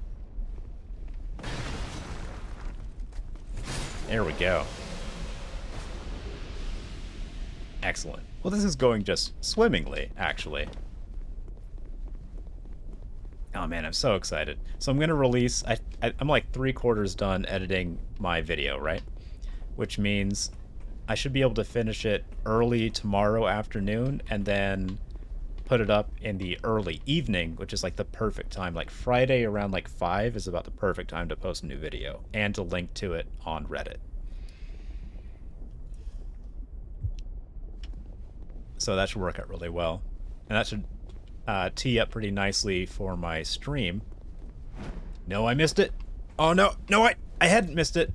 There we go. Excellent. Well, this is going just swimmingly, actually. Oh man, I'm so excited. So I'm going to release... I'm like 3/4 done editing my video, right? Which means I should be able to finish it early tomorrow afternoon and then put it up in the early evening, which is like the perfect time. Like Friday around like 5 is about the perfect time to post a new video and to link to it on Reddit. So that should work out really well. And that should tee up pretty nicely for my stream. No, I missed it. Oh no, no, I hadn't missed it.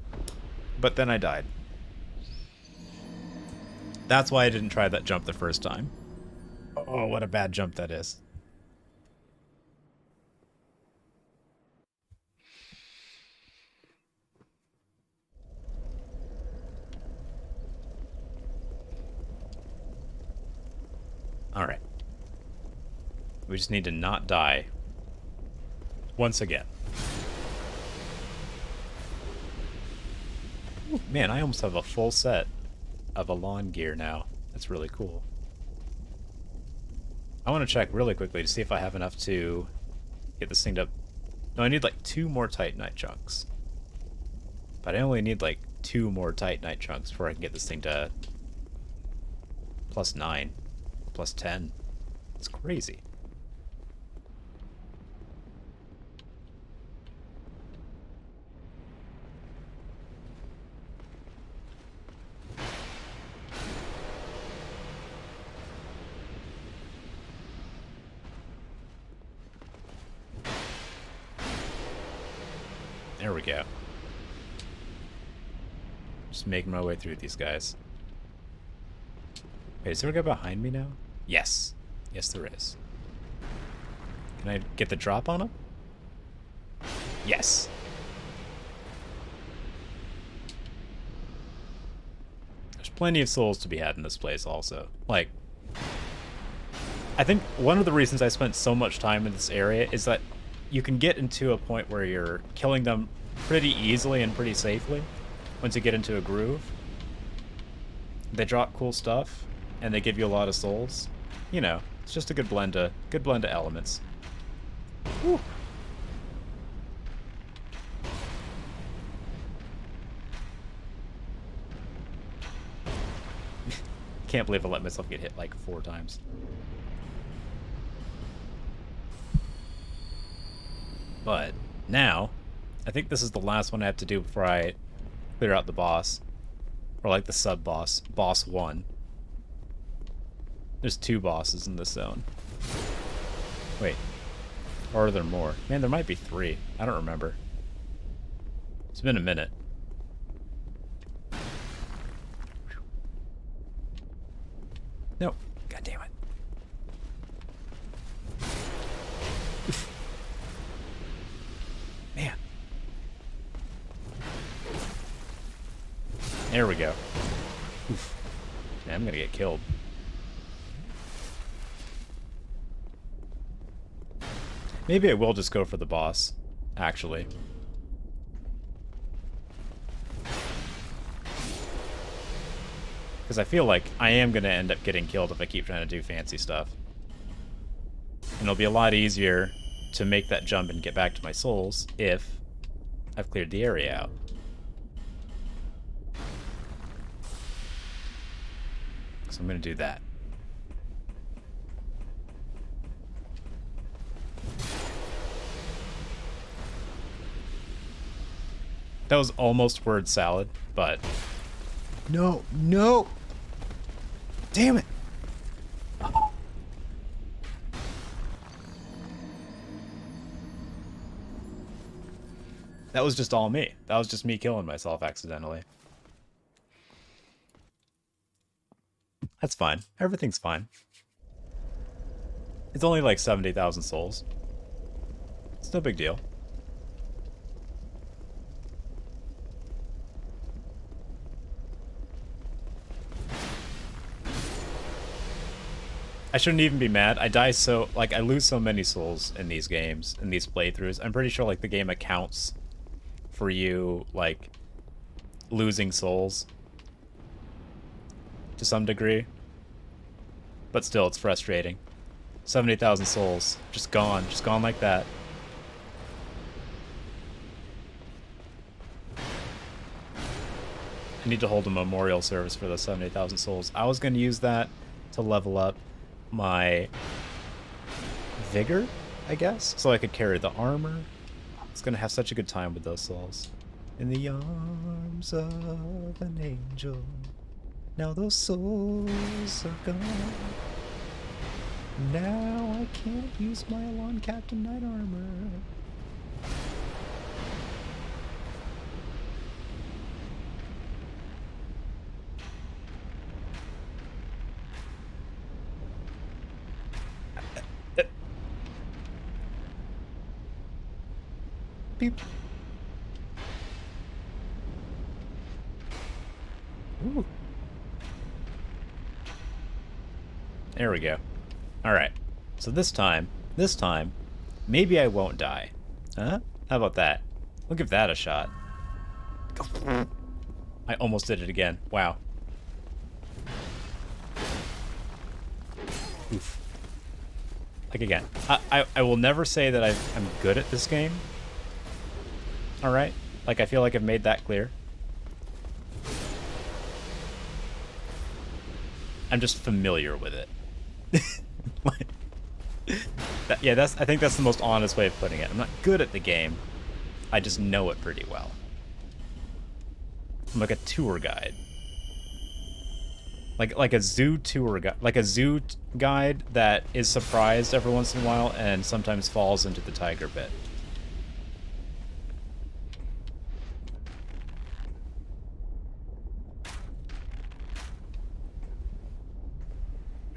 But then I died. That's why I didn't try that jump the first time. Oh, what a bad jump that is. Alright. We just need to not die. Once again. Ooh, man, I almost have a full set of Elon gear now. That's really cool. I want to check really quickly to see if I have enough to get this thing to... No, I need like 2 more Titanite chunks. But I only need like 2 more Titanite chunks before I can get this thing to +9, +10. It's crazy. There we go. Just making my way through these guys. Wait, is there a guy behind me now? Yes. Yes, there is. Can I get the drop on him? Yes. There's plenty of souls to be had in this place also. Like, I think one of the reasons I spent so much time in this area is that you can get into a point where you're killing them pretty easily and pretty safely once you get into a groove. They drop cool stuff, and they give you a lot of souls. You know, it's just a good blend of elements. Whew. Can't believe I let myself get hit like 4 times. But now, I think this is the last one I have to do before I clear out the boss. Or like the sub-boss. Boss 1. There's 2 bosses in this zone. Wait. Or are there more? Man, there might be 3. I don't remember. It's been a minute. No. God damn it. Man. There we go. Oof. Man, I'm gonna get killed. Maybe I will just go for the boss, actually. Because I feel like I am gonna end up getting killed if I keep trying to do fancy stuff. And it'll be a lot easier to make that jump and get back to my souls if I've cleared the area out. So I'm going to do that. That was almost word salad, but... No, no! Damn it! That was just all me. That was just me killing myself accidentally. That's fine. Everything's fine. It's only like 70,000 souls. It's no big deal. I shouldn't even be mad. I die so... Like, I lose so many souls in these games, in these playthroughs. I'm pretty sure, like, the game accounts for you, like, losing souls to some degree. But still, it's frustrating. 70,000 souls. Just gone like that. I need to hold a memorial service for those 70,000 souls. I was going to use that to level up my vigor, I guess, so I could carry the armor. I was going to have such a good time with those souls. In the arms of an angel, now those souls are gone. Now I can't use my Alon Captain Knight armor. Beep. Ooh. There we go. Alright. So this time, maybe I won't die. Huh? How about that? We'll give that a shot. I almost did it again. Wow. Oof. Like again. I will never say that I'm good at this game. Alright? Like, I feel like I've made that clear. I'm just familiar with it. Yeah, I think that's the most honest way of putting it. I'm not good at the game. I just know it pretty well. I'm like a tour guide. Like a zoo tour guide, like a zoo guide that is surprised every once in a while and sometimes falls into the tiger pit.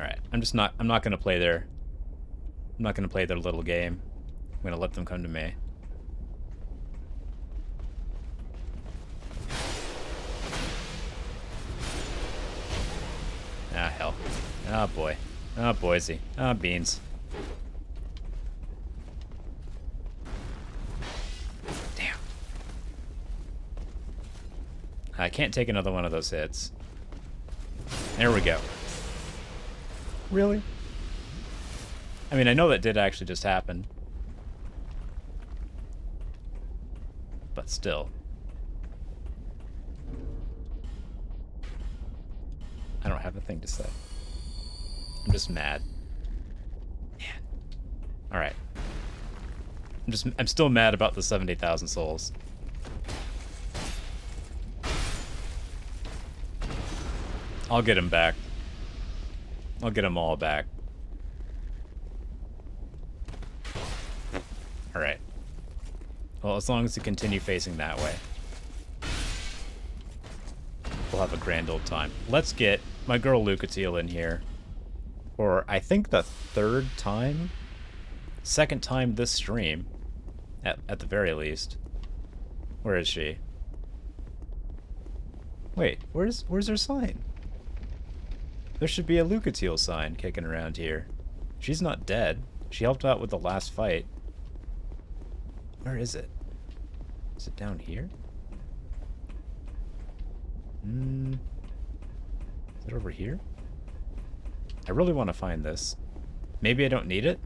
All right, I'm not gonna play their little game. I'm gonna let them come to me. Ah, hell. Ah, boy. Ah, Boise. Ah, beans. Damn. I can't take another one of those hits. There we go. Really? I mean, I know that did actually just happen. But still. I don't have a thing to say. I'm just mad. Man. Alright. I'm still mad about the 70,000 souls. I'll get him back. I'll get them all back. Alright. Well, as long as we continue facing that way, we'll have a grand old time. Let's get my girl Lucatiel in here for, I think, the second time this stream, at the very least. Where is she? Wait, where's her sign? There should be a Lucatiel sign kicking around here. She's not dead. She helped out with the last fight. Where is it? Is it down here? Is it over here? I really want to find this. Maybe I don't need it?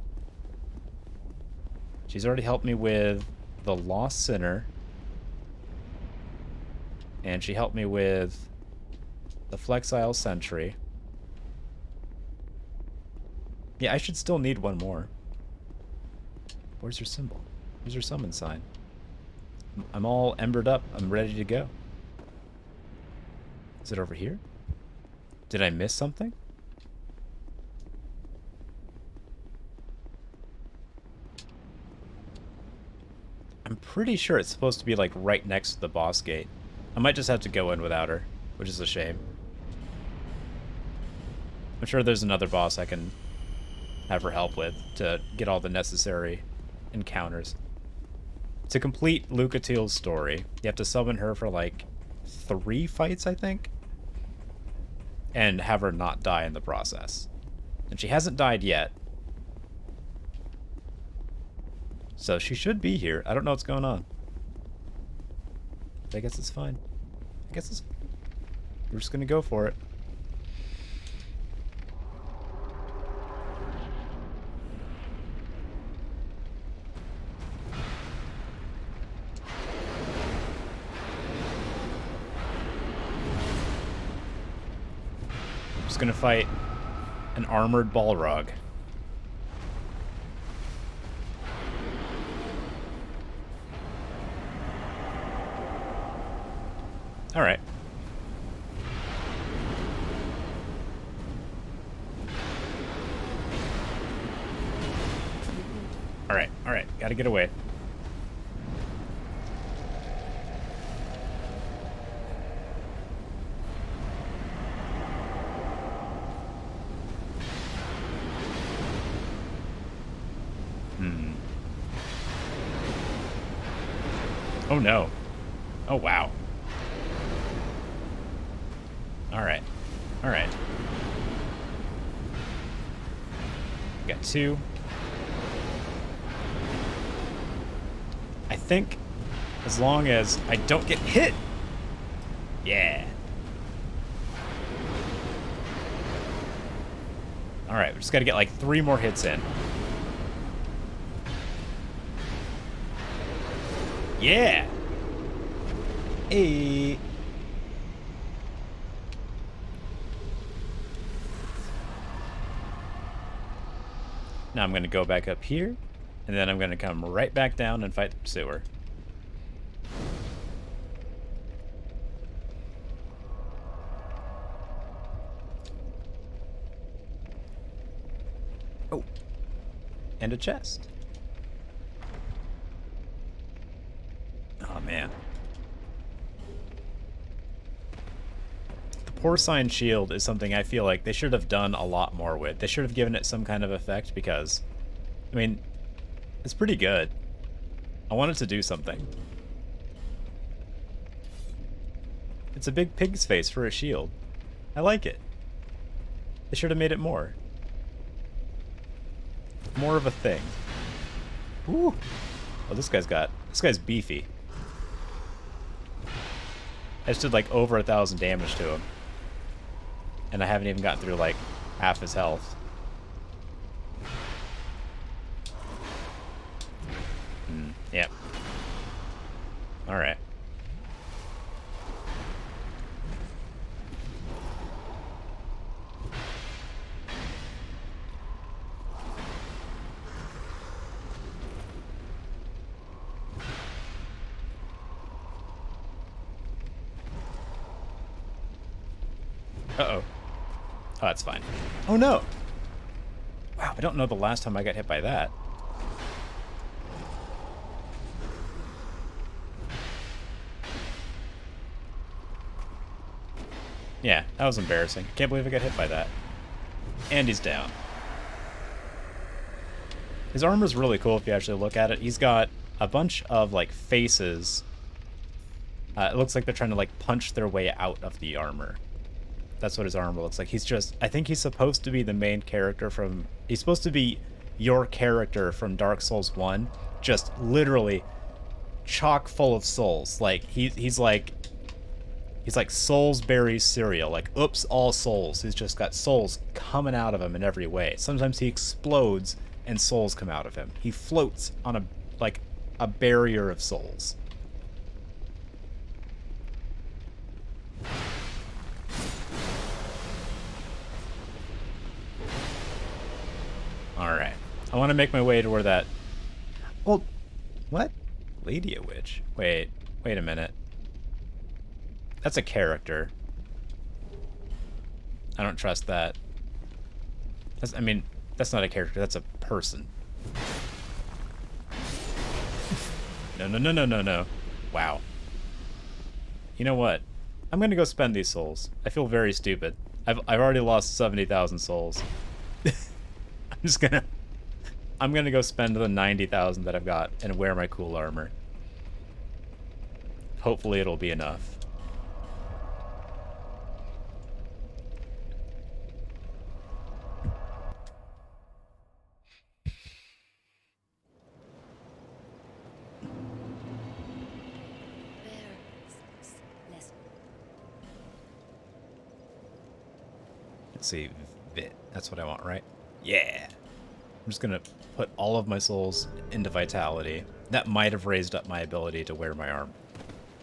She's already helped me with the Lost Sinner. And she helped me with the Flexile Sentry. Yeah, I should still need one more. Where's her symbol? Where's her summon sign? I'm all embered up. I'm ready to go. Is it over here? Did I miss something? I'm pretty sure it's supposed to be like right next to the boss gate. I might just have to go in without her, which is a shame. I'm sure there's another boss I can have her help with to get all the necessary encounters. To complete Lucatiel's story, you have to summon her for like 3 fights, I think, and have her not die in the process. And she hasn't died yet. So she should be here. I don't know what's going on. But I guess it's fine. I guess it's... We're just gonna go for it. I'm just gonna fight an armored Balrog. Alright. Alright. Gotta get away. Oh no. Oh wow. Alright. Alright. Got 2. I think as long as I don't get hit. Yeah. Alright, we just gotta get like 3 more hits in. Yeah. Hey. Now I'm going to go back up here, and then I'm going to come right back down and fight the pursuer. Oh. And a chest. Oh, man. The porcine shield is something I feel like they should have done a lot more with. They should have given it some kind of effect because, I mean, it's pretty good. I want it to do something. It's a big pig's face for a shield. I like it. They should have made it more. More of a thing. Ooh. Oh, this guy's beefy. I just did like over 1,000 damage to him. And I haven't even gotten through like half his health. Yep. Alright. Uh-oh. Oh, that's fine. Oh, no! Wow, I don't know the last time I got hit by that. Yeah, that was embarrassing. Can't believe I got hit by that. And he's down. His armor's really cool if you actually look at it. He's got a bunch of, like, faces. It looks like they're trying to, like, punch their way out of the armor. That's what his armor looks like. He's just... I think he's supposed to be the main character from... He's supposed to be your character from Dark Souls 1. Just literally chock full of souls. Like, he's like... He's like Soulsberry cereal. Like, oops, all souls. He's just got souls coming out of him in every way. Sometimes he explodes and souls come out of him. He floats on a like a barrier of souls. Alright. I want to make my way to where that... Well, what? Lady a Witch? Wait a minute. That's a character. I don't trust that. I mean, that's not a character, that's a person. No. Wow. You know what? I'm gonna go spend these souls. I feel very stupid. I've already lost 70,000 souls. I'm gonna go spend the 90,000 that I've got and wear my cool armor. Hopefully it'll be enough. Let's see, Vit. That's what I want, right? Yeah. I'm just gonna put all of my souls into Vitality. That might have raised up my ability to wear my armor.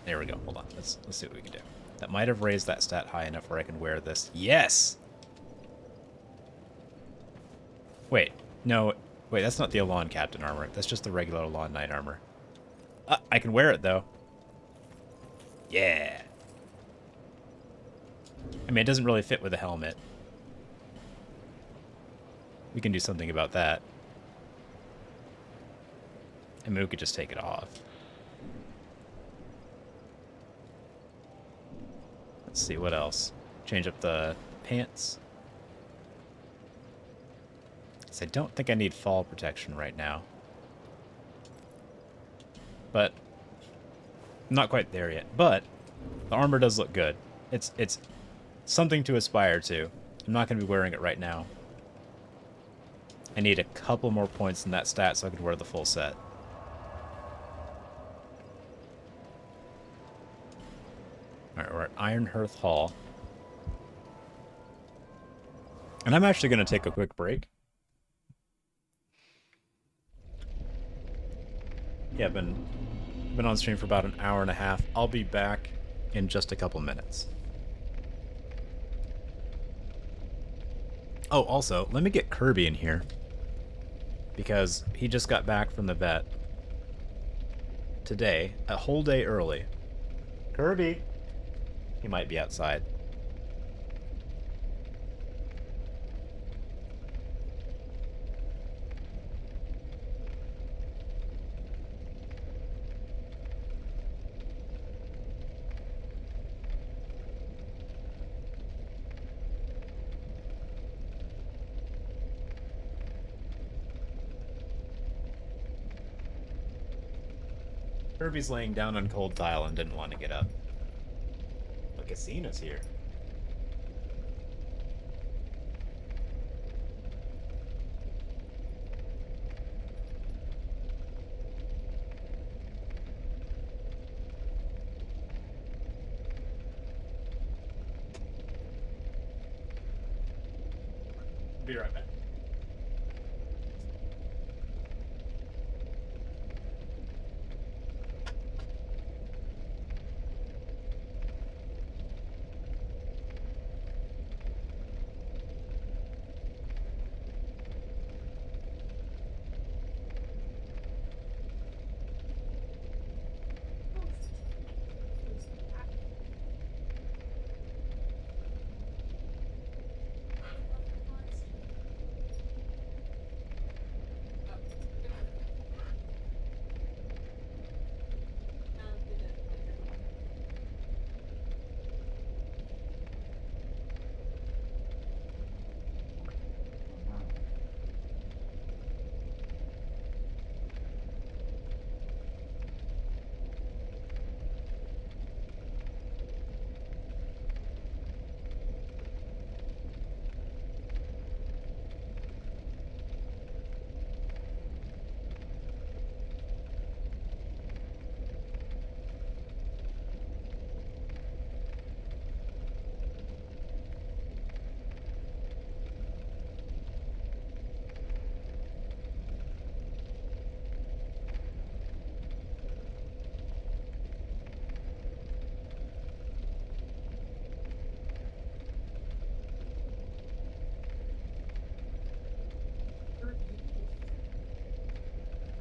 There we go. Hold on. Let's see what we can do. That might have raised that stat high enough where I can wear this. Yes! Wait. No. Wait, that's not the Elan Captain armor. That's just the regular Elan Knight armor. I can wear it, though. Yeah. I mean, it doesn't really fit with a helmet. We can do something about that. I mean, we could just take it off. Let's see, what else? Change up the pants. So I don't think I need fall protection right now. But I'm not quite there yet. But the armor does look good. It's something to aspire to. I'm not going to be wearing it right now. I need a couple more points in that stat so I can wear the full set. Alright, we're at Ironhearth Hall. And I'm actually going to take a quick break. Yeah, I've been on stream for about an hour and a half. I'll be back in just a couple minutes. Oh, also, let me get Kirby in here. Because he just got back from the vet today, a whole day early. Kirby! He might be outside. Kirby's laying down on cold tile and didn't want to get up. Look, Casino's here. Be right back.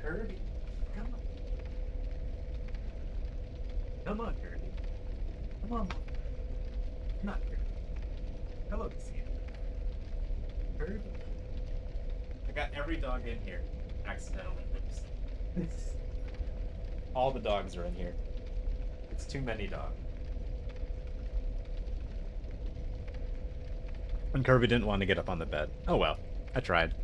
Kirby, come on. Come on, Kirby. Come on. Not Kirby. Hello, Casino. Kirby. I got every dog in here. Accidentally. All the dogs are in here. It's too many dogs. And Kirby didn't want to get up on the bed. Oh well, I tried.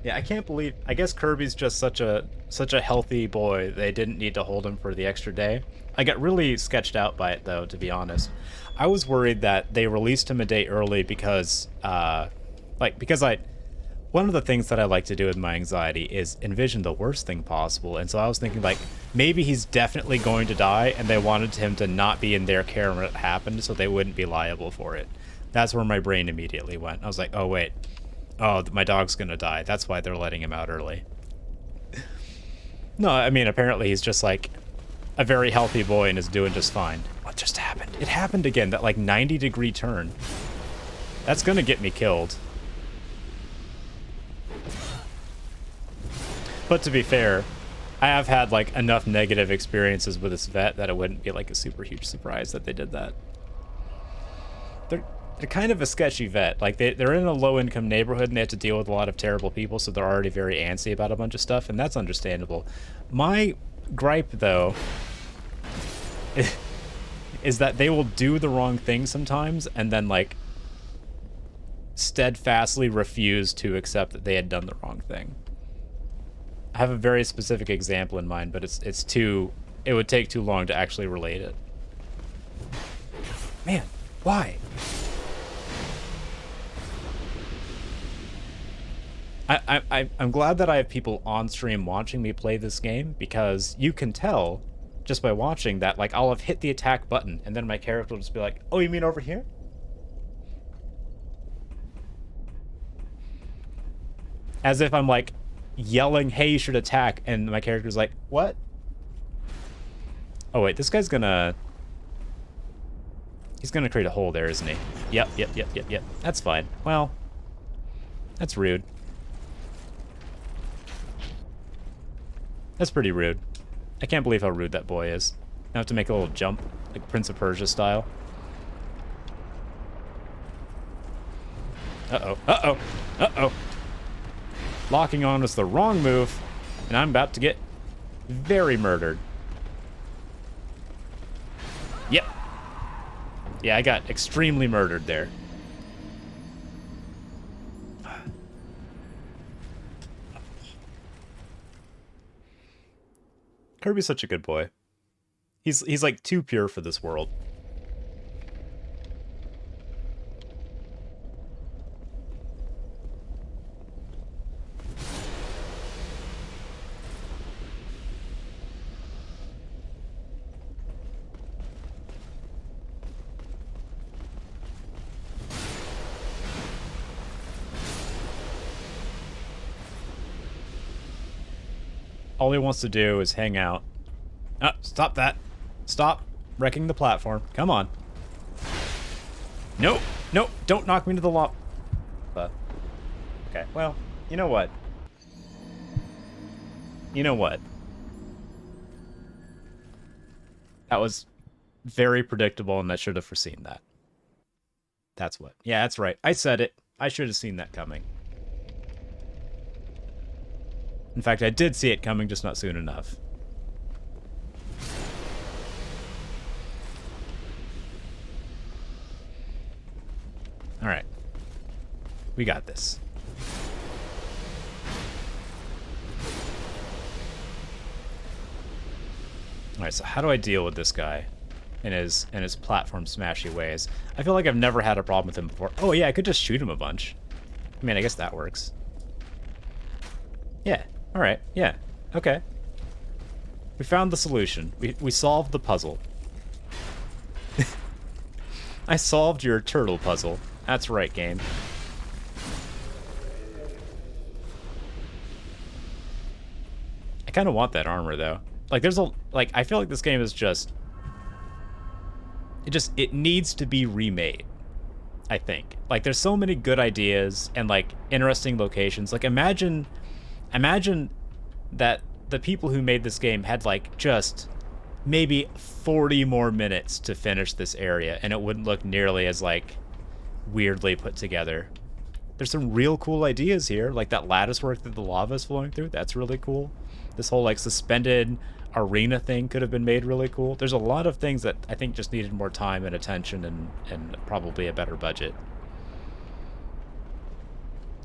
Yeah, I can't believe. I guess Kirby's just such a healthy boy. They didn't need to hold him for the extra day. I got really sketched out by it though, to be honest. I was worried that they released him a day early because, because one of the things that I like to do with my anxiety is envision the worst thing possible. And so I was thinking, like, maybe he's definitely going to die, and they wanted him to not be in their care when it happened so they wouldn't be liable for it. That's where my brain immediately went. I was like, oh, wait. Oh, my dog's going to die. That's why they're letting him out early. No, I mean, apparently he's just, like, a very healthy boy and is doing just fine. What just happened? It happened again, that, like, 90-degree turn. That's going to get me killed. But to be fair, I have had like enough negative experiences with this vet that it wouldn't be like a super huge surprise that they did that. They're kind of a sketchy vet. Like they're in a low income neighborhood and they have to deal with a lot of terrible people, so they're already very antsy about a bunch of stuff, and that's understandable. My gripe though is that they will do the wrong thing sometimes and then like steadfastly refuse to accept that they had done the wrong thing. I have a very specific example in mind, but it would take too long to actually relate it. Man, why? I'm glad that I have people on stream watching me play this game, because you can tell just by watching that, like, I'll have hit the attack button and then my character will just be like, oh, you mean over here? As if I'm like yelling, hey, you should attack, and my character's like, what? Oh wait, this guy's gonna... He's gonna create a hole there, isn't he? Yep. That's fine. Well, that's rude. That's pretty rude. I can't believe how rude that boy is. I have to make a little jump, like Prince of Persia style. Uh-oh. Locking on was the wrong move, and I'm about to get very murdered. Yep. Yeah, I got extremely murdered there. Kirby's such a good boy. He's like too pure for this world. All he wants to do is hang out. Ah, stop that. Stop wrecking the platform. Come on. No, don't knock me to the lava. Okay, well, you know what? That was very predictable, and I should have foreseen that. That's what. Yeah, that's right. I said it. I should have seen that coming. In fact, I did see it coming, just not soon enough. Alright. We got this. Alright, so how do I deal with this guy in his platform smashy ways? I feel like I've never had a problem with him before. Oh yeah, I could just shoot him a bunch. I mean, I guess that works. Yeah. Alright, yeah. Okay. We found the solution. We solved the puzzle. I solved your turtle puzzle. That's right, game. I kind of want that armor, though. Like, there's a... Like, I feel like this game is just... it needs to be remade, I think. Like, there's so many good ideas and, like, interesting locations. Like, imagine that the people who made this game had, like, just maybe 40 more minutes to finish this area, and it wouldn't look nearly as, like, weirdly put together. There's some real cool ideas here, like that lattice work that the lava is flowing through. That's really cool. This whole, like, suspended arena thing could have been made really cool. There's a lot of things that I think just needed more time and attention and probably a better budget.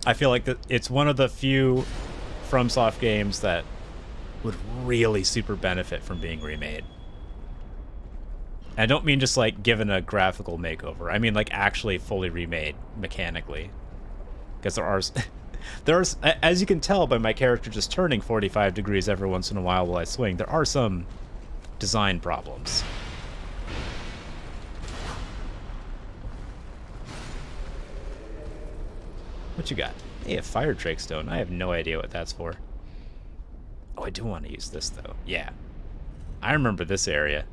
I feel like it's one of the few FromSoft games that would really super benefit from being remade. And I don't mean just, like, given a graphical makeover. I mean, like, actually fully remade mechanically. Because there's, as you can tell by my character just turning 45 degrees every once in a while I swing, there are some design problems. What you got? Hey, a fire drake stone. I have no idea what that's for. Oh, I do want to use this, though. Yeah. I remember this area.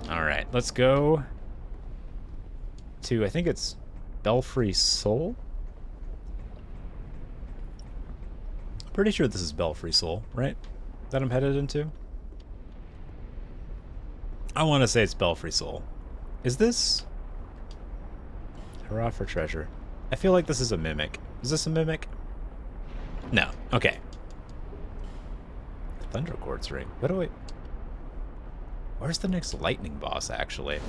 Alright, let's go to, I think it's Belfry Soul? I'm pretty sure this is Belfry Soul, right? That I'm headed into? I want to say it's Belfry Soul. Is this? Hurrah for treasure. I feel like this is a mimic. Is this a mimic? No. Okay. Thunder Quartz ring. What do I... Where's the next lightning boss, actually?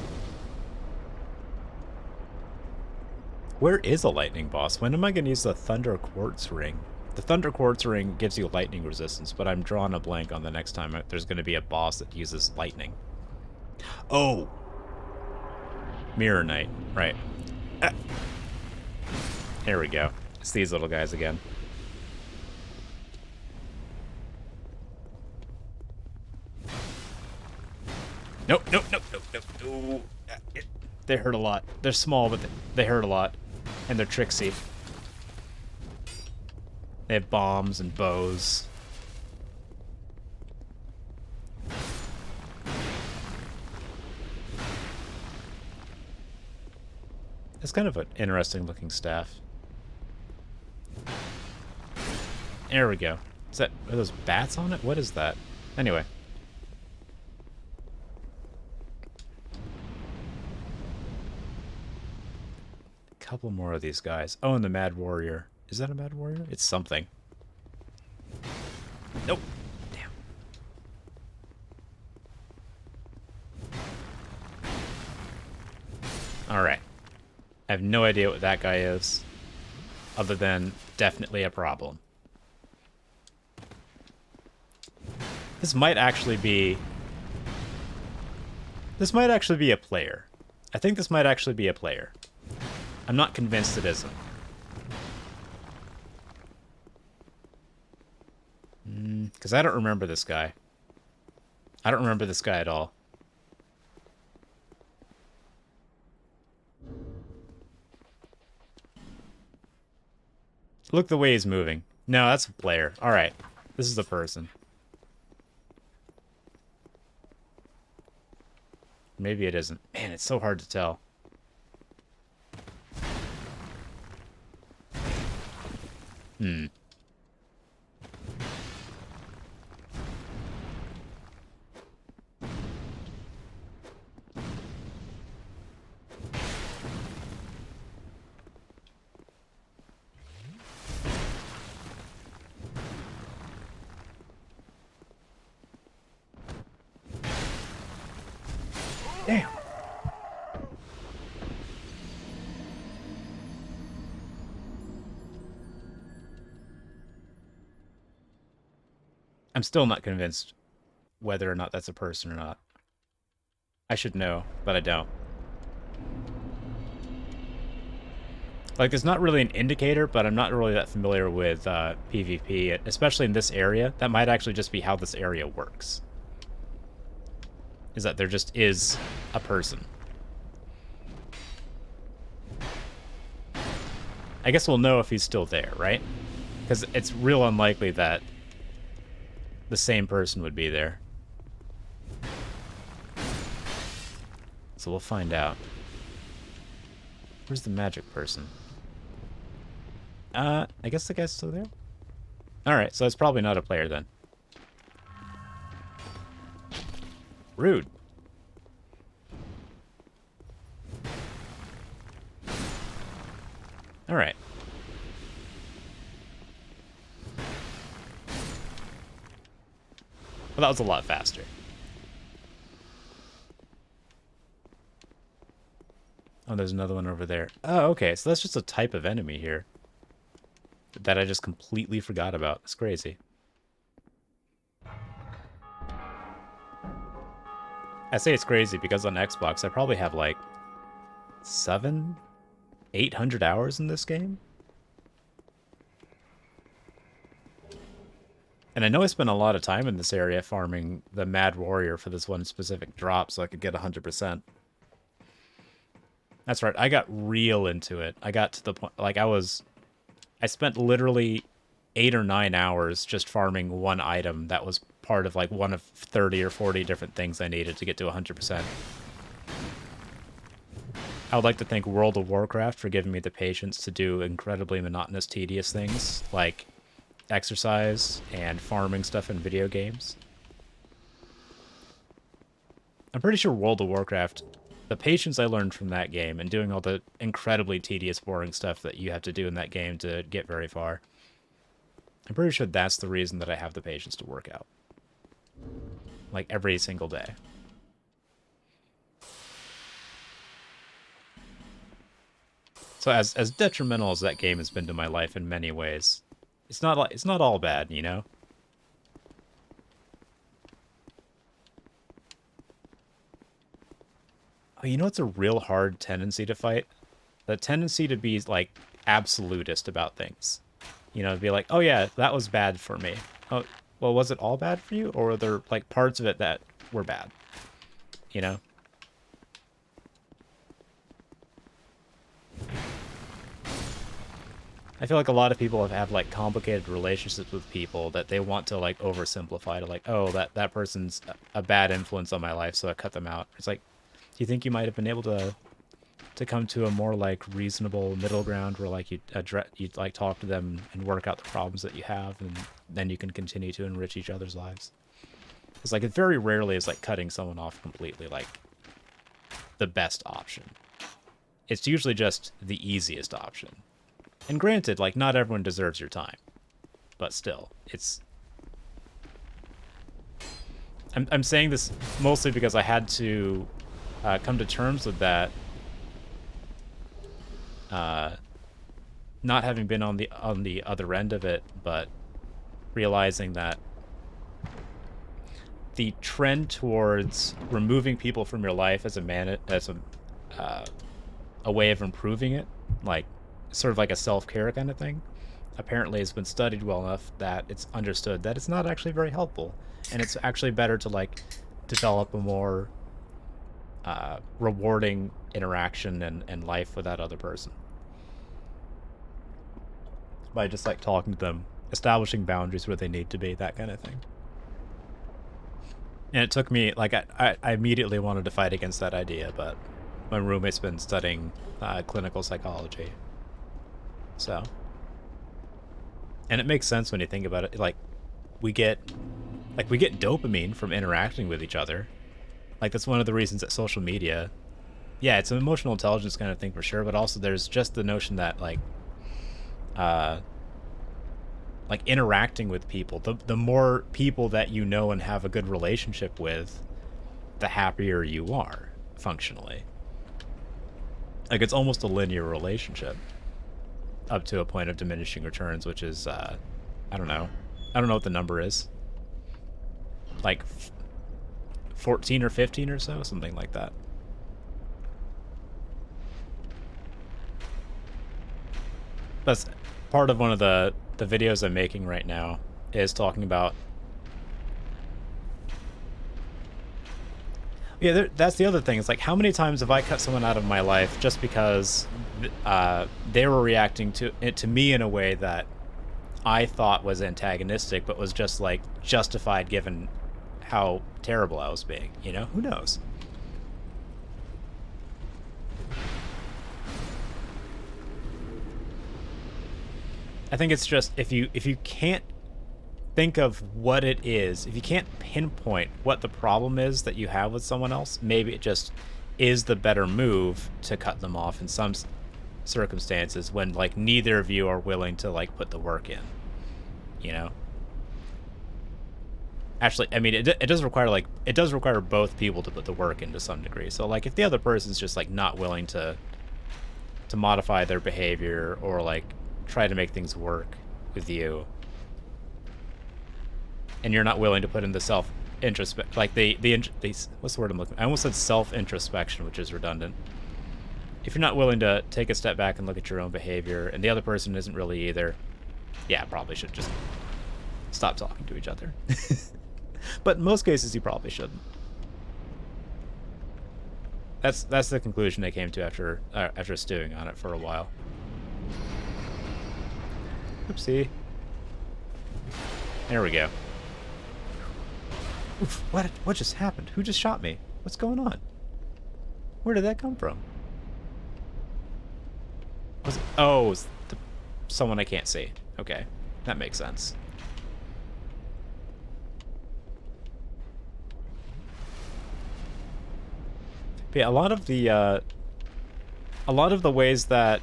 Where is a lightning boss? When am I going to use the Thunder Quartz ring? The Thunder Quartz ring gives you lightning resistance, but I'm drawing a blank on the next time there's going to be a boss that uses lightning. Oh! Mirror Knight. Right. Ah. Here we go. It's these little guys again. Nope, nope, nope, nope, nope. Ooh. They hurt a lot. They're small, but they hurt a lot. And they're tricksy. They have bombs and bows. It's kind of an interesting looking staff. There we go. Are those bats on it? What is that? Anyway. Couple more of these guys. Oh, and the Mad Warrior. Is that a Mad Warrior? It's something. Nope. Damn. Alright. I have no idea what that guy is, other than definitely a problem. This might actually be a player. I think this might actually be a player. I'm not convinced it isn't. Because I don't remember this guy. I don't remember this guy at all. Look the way he's moving. No, that's a player. Alright. This is a person. Maybe it isn't. Man, it's so hard to tell. Damn. I'm still not convinced whether or not that's a person or not. I should know, but I don't. Like, there's not really an indicator, but I'm not really that familiar with PvP, especially in this area. That might actually just be how this area works. Is that there just is a person. I guess we'll know if he's still there, right? Because it's real unlikely that the same person would be there. So we'll find out. Where's the magic person? I guess the guy's still there? Alright, so it's probably not a player then. Rude. Alright. Well, that was a lot faster. Oh, there's another one over there. Oh, okay, so that's just a type of enemy here that I just completely forgot about. It's crazy. I say it's crazy because on Xbox I probably have like 800 hours in this game. And I know I spent a lot of time in this area farming the Mad Warrior for this one specific drop so I could get 100%. That's right, I got real into it. I got to the point, like I spent literally 8 or 9 hours just farming one item that was part of like one of 30 or 40 different things I needed to get to 100%. I would like to thank World of Warcraft for giving me the patience to do incredibly monotonous, tedious things like exercise and farming stuff in video games. I'm pretty sure World of Warcraft, the patience I learned from that game and doing all the incredibly tedious, boring stuff that you have to do in that game to get very far, I'm pretty sure that's the reason that I have the patience to work out. Like, every single day. So as detrimental as that game has been to my life in many ways, it's not all bad, you know? Oh, you know what's a real hard tendency to fight? The tendency to be, like, absolutist about things. You know, be like, oh yeah, that was bad for me. Oh, well, was it all bad for you? Or were there, like, parts of it that were bad? You know? I feel like a lot of people have like, complicated relationships with people that they want to, like, oversimplify to, like, oh, that person's a bad influence on my life, so I cut them out. It's like, do you think you might have been able to come to a more, like, reasonable middle ground where, like, you'd like, talk to them and work out the problems that you have, and then you can continue to enrich each other's lives? It's like, it very rarely is, like, cutting someone off completely, like, the best option. It's usually just the easiest option. And granted, like, not everyone deserves your time. But still, it's... I'm saying this mostly because I had to come to terms with that. Not having been on the other end of it, but realizing that the trend towards removing people from your life as a way of improving it, like, sort of like a self-care kind of thing, apparently has been studied well enough that it's understood that it's not actually very helpful, and it's actually better to, like, develop a more rewarding interaction and life with that other person by just, like, talking to them, establishing boundaries where they need to be, that kind of thing. And it took me, like, I immediately wanted to fight against that idea, but my roommate's been studying clinical psychology. So, and it makes sense when you think about it. Like, we get dopamine from interacting with each other. Like, that's one of the reasons that social media, yeah, it's an emotional intelligence kind of thing for sure, but also there's just the notion that, like interacting with people, the more people that you know and have a good relationship with, the happier you are, functionally. Like, it's almost a linear relationship up to a point of diminishing returns, which is, I don't know what the number is. Like, 14 or 15 or so, something like that. That's part of one of the videos I'm making right now, is talking about... Yeah, that's the other thing. It's like, how many times have I cut someone out of my life just because they were reacting to me in a way that I thought was antagonistic, but was just like justified given how terrible I was being. You know, who knows? I think it's just if you can't think of what it is, if you can't pinpoint what the problem is that you have with someone else, maybe it just is the better move to cut them off in some circumstances when like neither of you are willing to like put the work in, you know. Actually, I mean, it does require both people to put the work in to some degree. So like if the other person's just like not willing to modify their behavior or like try to make things work with you, and you're not willing to put in the self-introspection, like the what's the word I'm looking for? I almost said self-introspection, which is redundant. If you're not willing to take a step back and look at your own behavior, and the other person isn't really either, yeah, probably should just stop talking to each other. But in most cases, you probably shouldn't. That's the conclusion I came to after stewing on it for a while. Oopsie. There we go. Oof, what just happened? Who just shot me? What's going on? Where did that come from? Was it? Oh, it was someone I can't see. Okay, that makes sense. But yeah, a lot of the ways that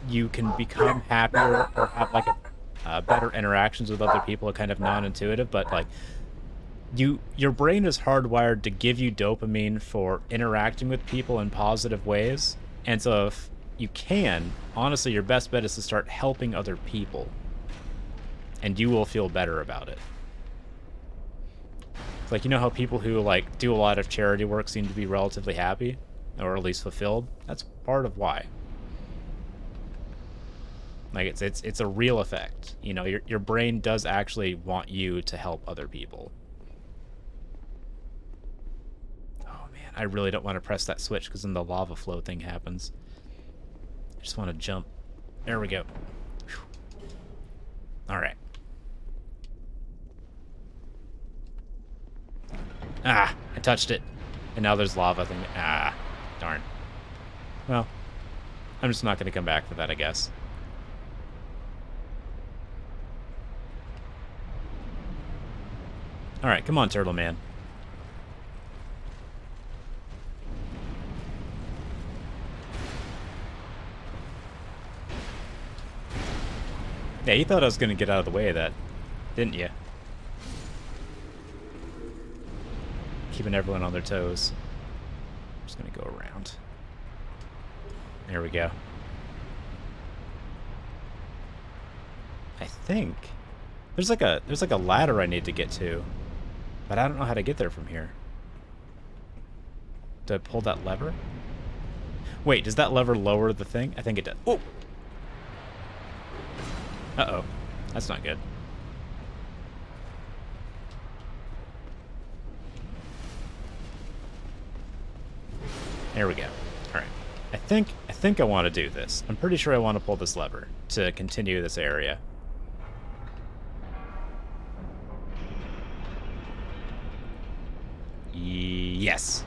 you can become happier or have like better interactions with other people are kind of non-intuitive, but like your brain is hardwired to give you dopamine for interacting with people in positive ways. And so if you can, honestly, your best bet is to start helping other people, and you will feel better about it. It's like, you know how people who like do a lot of charity work seem to be relatively happy, or at least fulfilled? That's part of why. Like it's a real effect. You know, your brain does actually want you to help other people. Oh man, I really don't want to press that switch because then the lava flow thing happens. I just want to jump. There we go. All right. Ah, I touched it. And now there's lava thing. Ah, darn. Well, I'm just not going to come back for that, I guess. All right, come on, Turtle Man. Yeah, you thought I was going to get out of the way of that, didn't you? Keeping everyone on their toes. I'm just going to go around. There we go. I think there's like a ladder I need to get to, but I don't know how to get there from here. Do I pull that lever? Wait, does that lever lower the thing? I think it does. Oh! Uh-oh. That's not good. There we go. All right. I think I want to do this. I'm pretty sure I want to pull this lever to continue this area. Yes.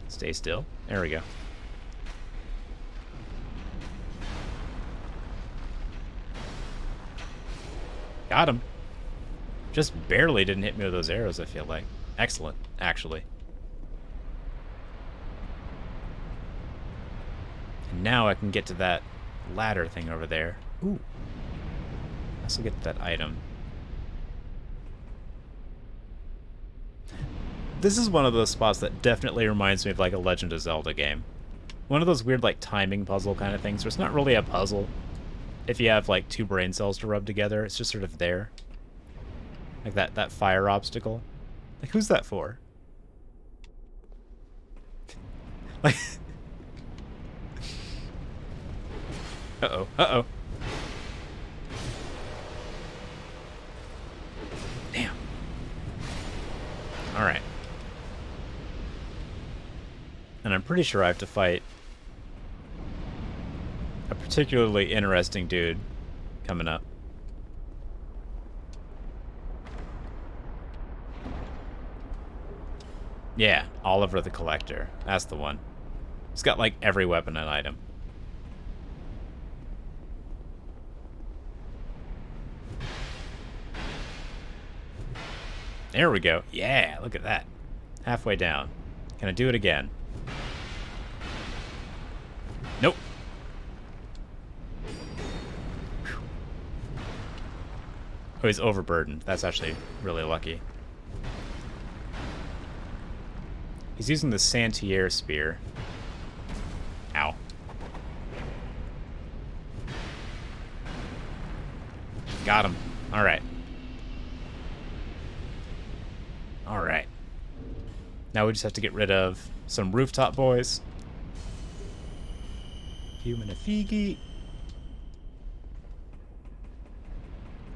Stay still. There we go. Got him. Just barely didn't hit me with those arrows, I feel like. Excellent, actually. And now I can get to that ladder thing over there. Ooh. I also get to that item. This is one of those spots that definitely reminds me of like a Legend of Zelda game. One of those weird like timing puzzle kind of things where it's not really a puzzle. If you have like two brain cells to rub together, it's just sort of there. Like that fire obstacle. Like, who's that for? Like... Uh-oh, uh-oh. Damn. Alright. And I'm pretty sure I have to fight a particularly interesting dude coming up. Yeah, Oliver the Collector. That's the one. He's got like every weapon and item. There we go. Yeah, look at that. Halfway down. Can I do it again? Nope. Oh, he's overburdened. That's actually really lucky. He's using the Santier spear. Ow. Got him. Alright. Alright. Now we just have to get rid of some rooftop boys. Human Afigi.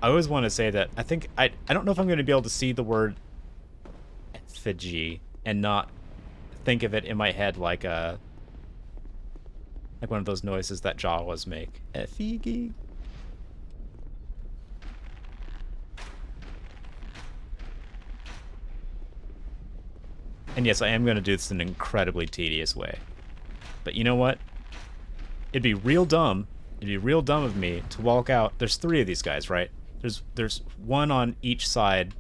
I always want to say that I don't know if I'm going to be able to see the word effigy and not think of it in my head like one of those noises that Jawas make. Effigy. And yes, I am going to do this in an incredibly tedious way. But you know what? It'd be real dumb. It'd be real dumb of me to walk out. There's 3 of these guys, right? There's one on each side,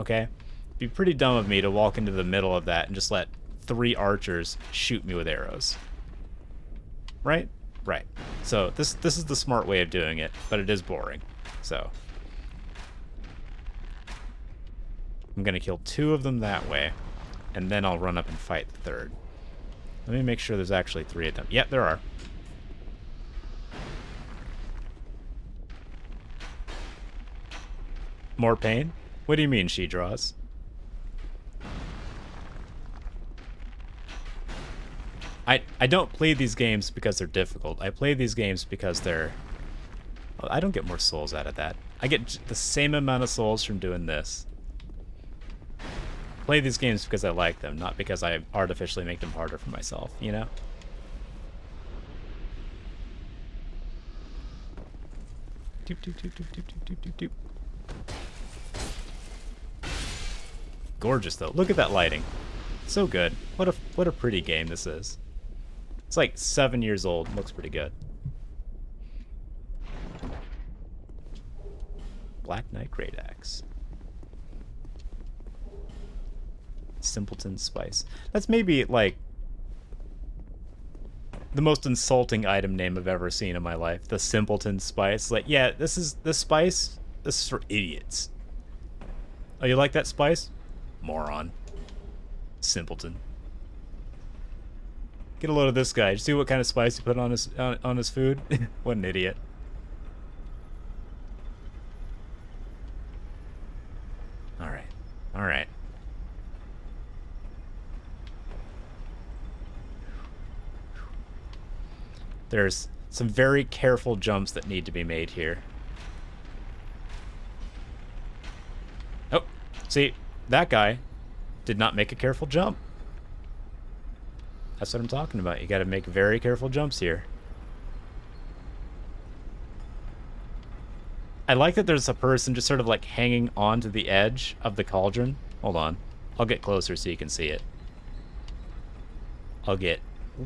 okay? It'd be pretty dumb of me to walk into the middle of that and just let 3 archers shoot me with arrows. Right? Right. So this is the smart way of doing it, but it is boring. So I'm gonna kill 2 of them that way, and then I'll run up and fight the 3rd. Let me make sure there's actually 3 of them. Yep, there are. More pain? What do you mean, she draws? I don't play these games because they're difficult. I play these games because they're... Well, I don't get more souls out of that. I get the same amount of souls from doing this. I play these games because I like them, not because I artificially make them harder for myself, you know? Doop, doop, doop, doop, doop, doop, doop, doop, doop. Gorgeous though. Look at that lighting. So good. What a pretty game this is. It's like 7 years old. Looks pretty good. Black Knight Great Axe. Simpleton Spice. That's maybe like the most insulting item name I've ever seen in my life. The Simpleton Spice. Like, yeah, this spice. This is for idiots. Oh, you like that spice? Moron. Simpleton. Get a load of this guy. Did you see what kind of spice he put on his food? What an idiot. Alright. Alright. There's some very careful jumps that need to be made here. Oh, see, that guy did not make a careful jump. That's what I'm talking about. You got to make very careful jumps here. I like that there's a person just sort of like hanging onto the edge of the cauldron. Hold on. I'll get closer so you can see it. I'll get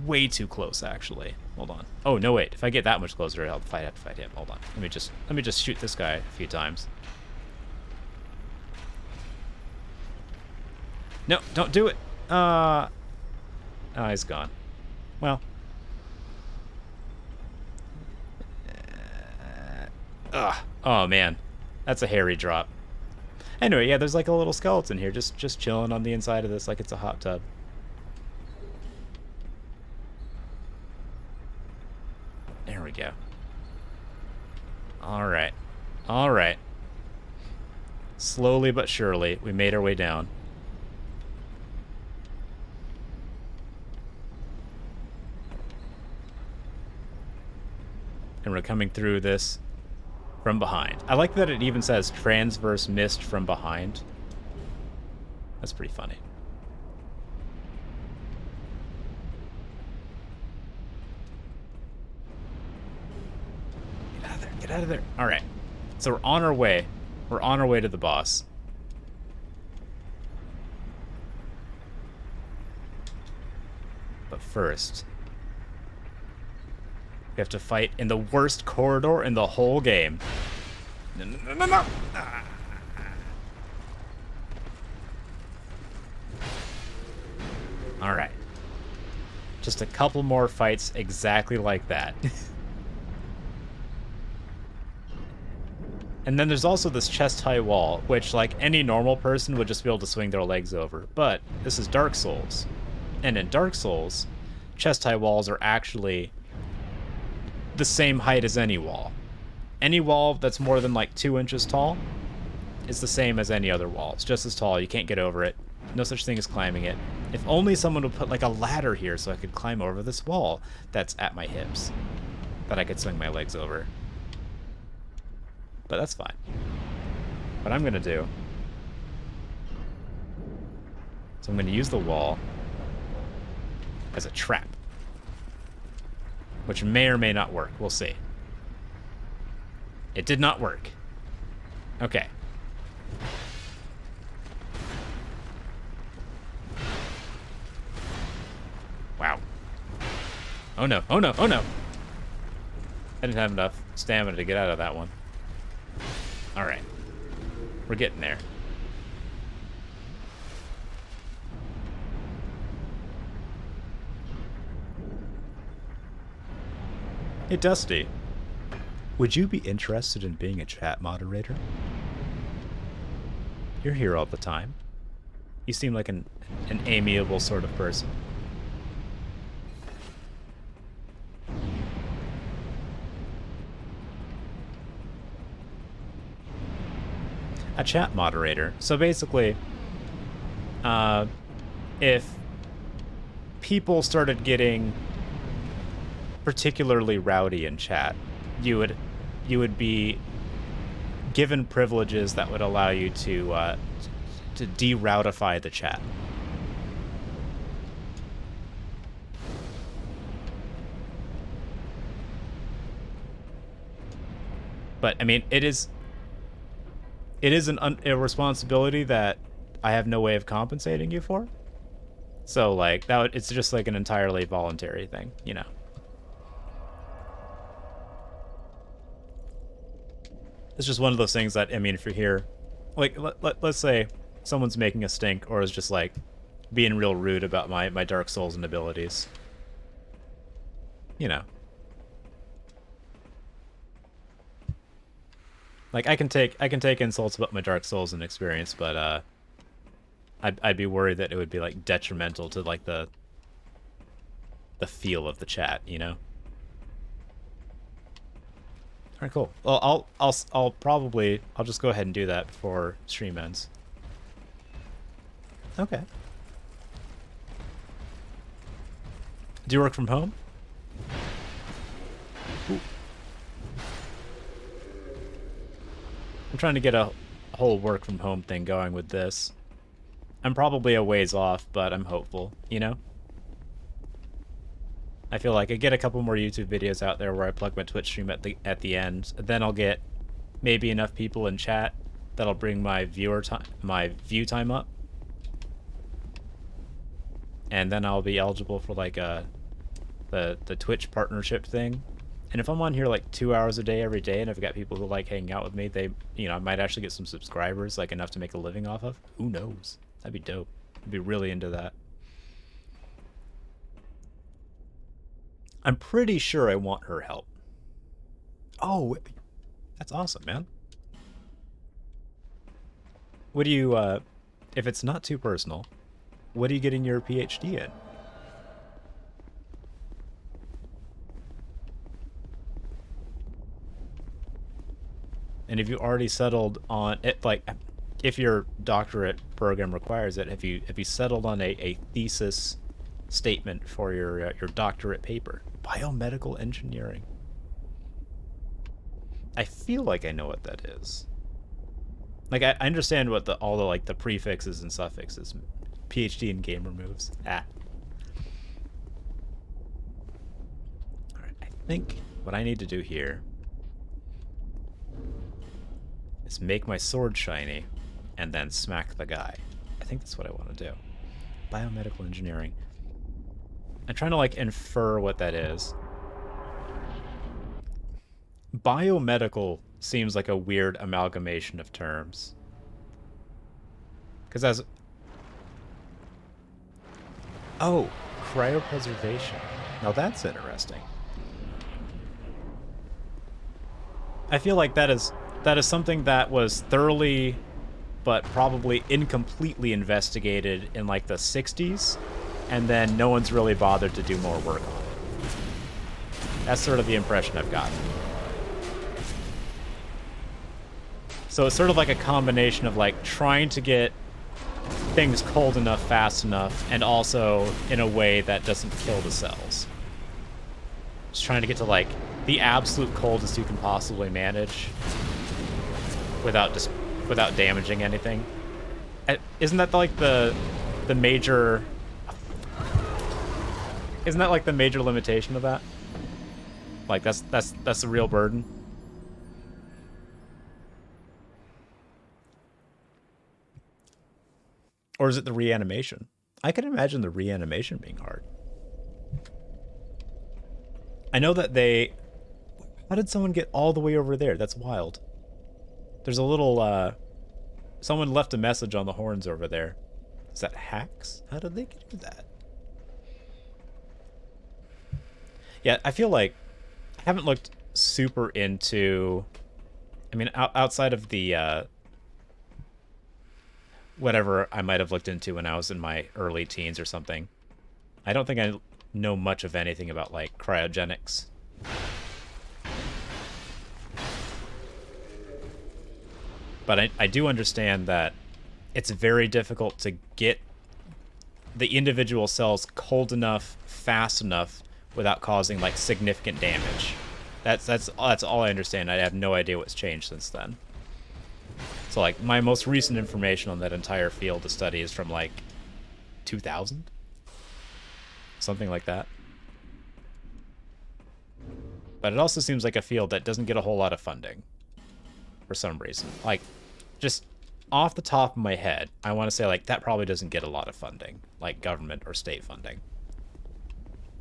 way too close, actually. Hold on. Oh, no, wait. If I get that much closer, I'll have to fight him. Hold on. Let me just shoot this guy a few times. No, don't do it. Oh, he's gone. Well. Oh, man. That's a hairy drop. Anyway, yeah, there's like a little skeleton here, just chilling on the inside of this like it's a hot tub. There we go. Alright. Alright. Slowly but surely, we made our way down. And we're coming through this from behind. I like that it even says transverse mist from behind. That's pretty funny. out of there. All right. So we're on our way. We're on our way to the boss. But first, we have to fight in the worst corridor in the whole game. No, no, no, no, no. Ah. All right. Just a couple more fights exactly like that. And then there's also this chest-high wall, which, like, any normal person would just be able to swing their legs over. But this is Dark Souls. And in Dark Souls, chest-high walls are actually the same height as any wall. Any wall that's more than, like, 2 inches tall is the same as any other wall. It's just as tall. You can't get over it. No such thing as climbing it. If only someone would put, like, a ladder here so I could climb over this wall that's at my hips that I could swing my legs over. But that's fine. What I'm going to do is I'm going to use the wall as a trap, which may or may not work. We'll see. It did not work. Okay. Wow. Oh no, oh no, oh no! I didn't have enough stamina to get out of that one. Alright. We're getting there. Hey, Dusty. Would you be interested in being a chat moderator? You're here all the time. You seem like an amiable sort of person. A chat moderator. So basically, if people started getting particularly rowdy in chat, you would be given privileges that would allow you to de-routify the chat. But I mean, it is a responsibility that I have no way of compensating you for. So like it's just like an entirely voluntary thing, you know. It's just one of those things that, I mean, if you're here, like let's say someone's making a stink or is just like being real rude about my Dark Souls and abilities. You know. Like I can take insults about my Dark Souls and experience, but I'd be worried that it would be like detrimental to like the feel of the chat, you know. All right, cool. Well, I'll just go ahead and do that before stream ends. Okay. Do you work from home? Ooh. I'm trying to get a whole work from home thing going with this. I'm probably a ways off, but I'm hopeful, you know? I feel like I get a couple more YouTube videos out there where I plug my Twitch stream at the end. Then I'll get maybe enough people in chat that'll bring my view time up. And then I'll be eligible for like the Twitch partnership thing. And if I'm on here like 2 hours a day every day and I've got people who like hanging out with me, I might actually get some subscribers, like enough to make a living off of. Who knows? That'd be dope. I'd be really into that. I'm pretty sure I want her help. Oh, that's awesome, man. What do you, if it's not too personal, what are you getting your PhD in? And have you already settled on it? Like, if your doctorate program requires it, have you settled on a thesis statement for your doctorate paper? Biomedical engineering. I feel like I know what that is. Like I understand what all the like the prefixes and suffixes. PhD in gamer moves. Ah. All right. I think what I need to do here is make my sword shiny and then smack the guy. I think that's what I want to do. Biomedical engineering. I'm trying to like infer what that is. Biomedical seems like a weird amalgamation of terms. Because as... Oh, cryopreservation. Now that's interesting. I feel like that is something that was thoroughly but probably incompletely investigated in like the 60s, and then no one's really bothered to do more work on it. That's sort of the impression I've gotten. So it's sort of like a combination of like trying to get things cold enough, fast enough, and also in a way that doesn't kill the cells. Just trying to get to like the absolute coldest you can possibly manage without damaging anything. Isn't that like the major? Isn't that like the major limitation of that? Like that's the real burden. Or is it the reanimation? I can imagine the reanimation being hard. I know that they... How did someone get all the way over there? That's wild. There's a little, someone left a message on the horns over there. Is that hacks? How did they do that? Yeah, I feel like I haven't looked super into... I mean, outside of the, whatever I might have looked into when I was in my early teens or something. I don't think I know much of anything about, like, cryogenics. But I do understand that it's very difficult to get the individual cells cold enough, fast enough, without causing, like, significant damage. That's all I understand. I have no idea what's changed since then. So, like, my most recent information on that entire field of study is from, like, 2000? Something like that. But it also seems like a field that doesn't get a whole lot of funding. For some reason. Like, just off the top of my head, I want to say, like, that probably doesn't get a lot of funding. Like, government or state funding.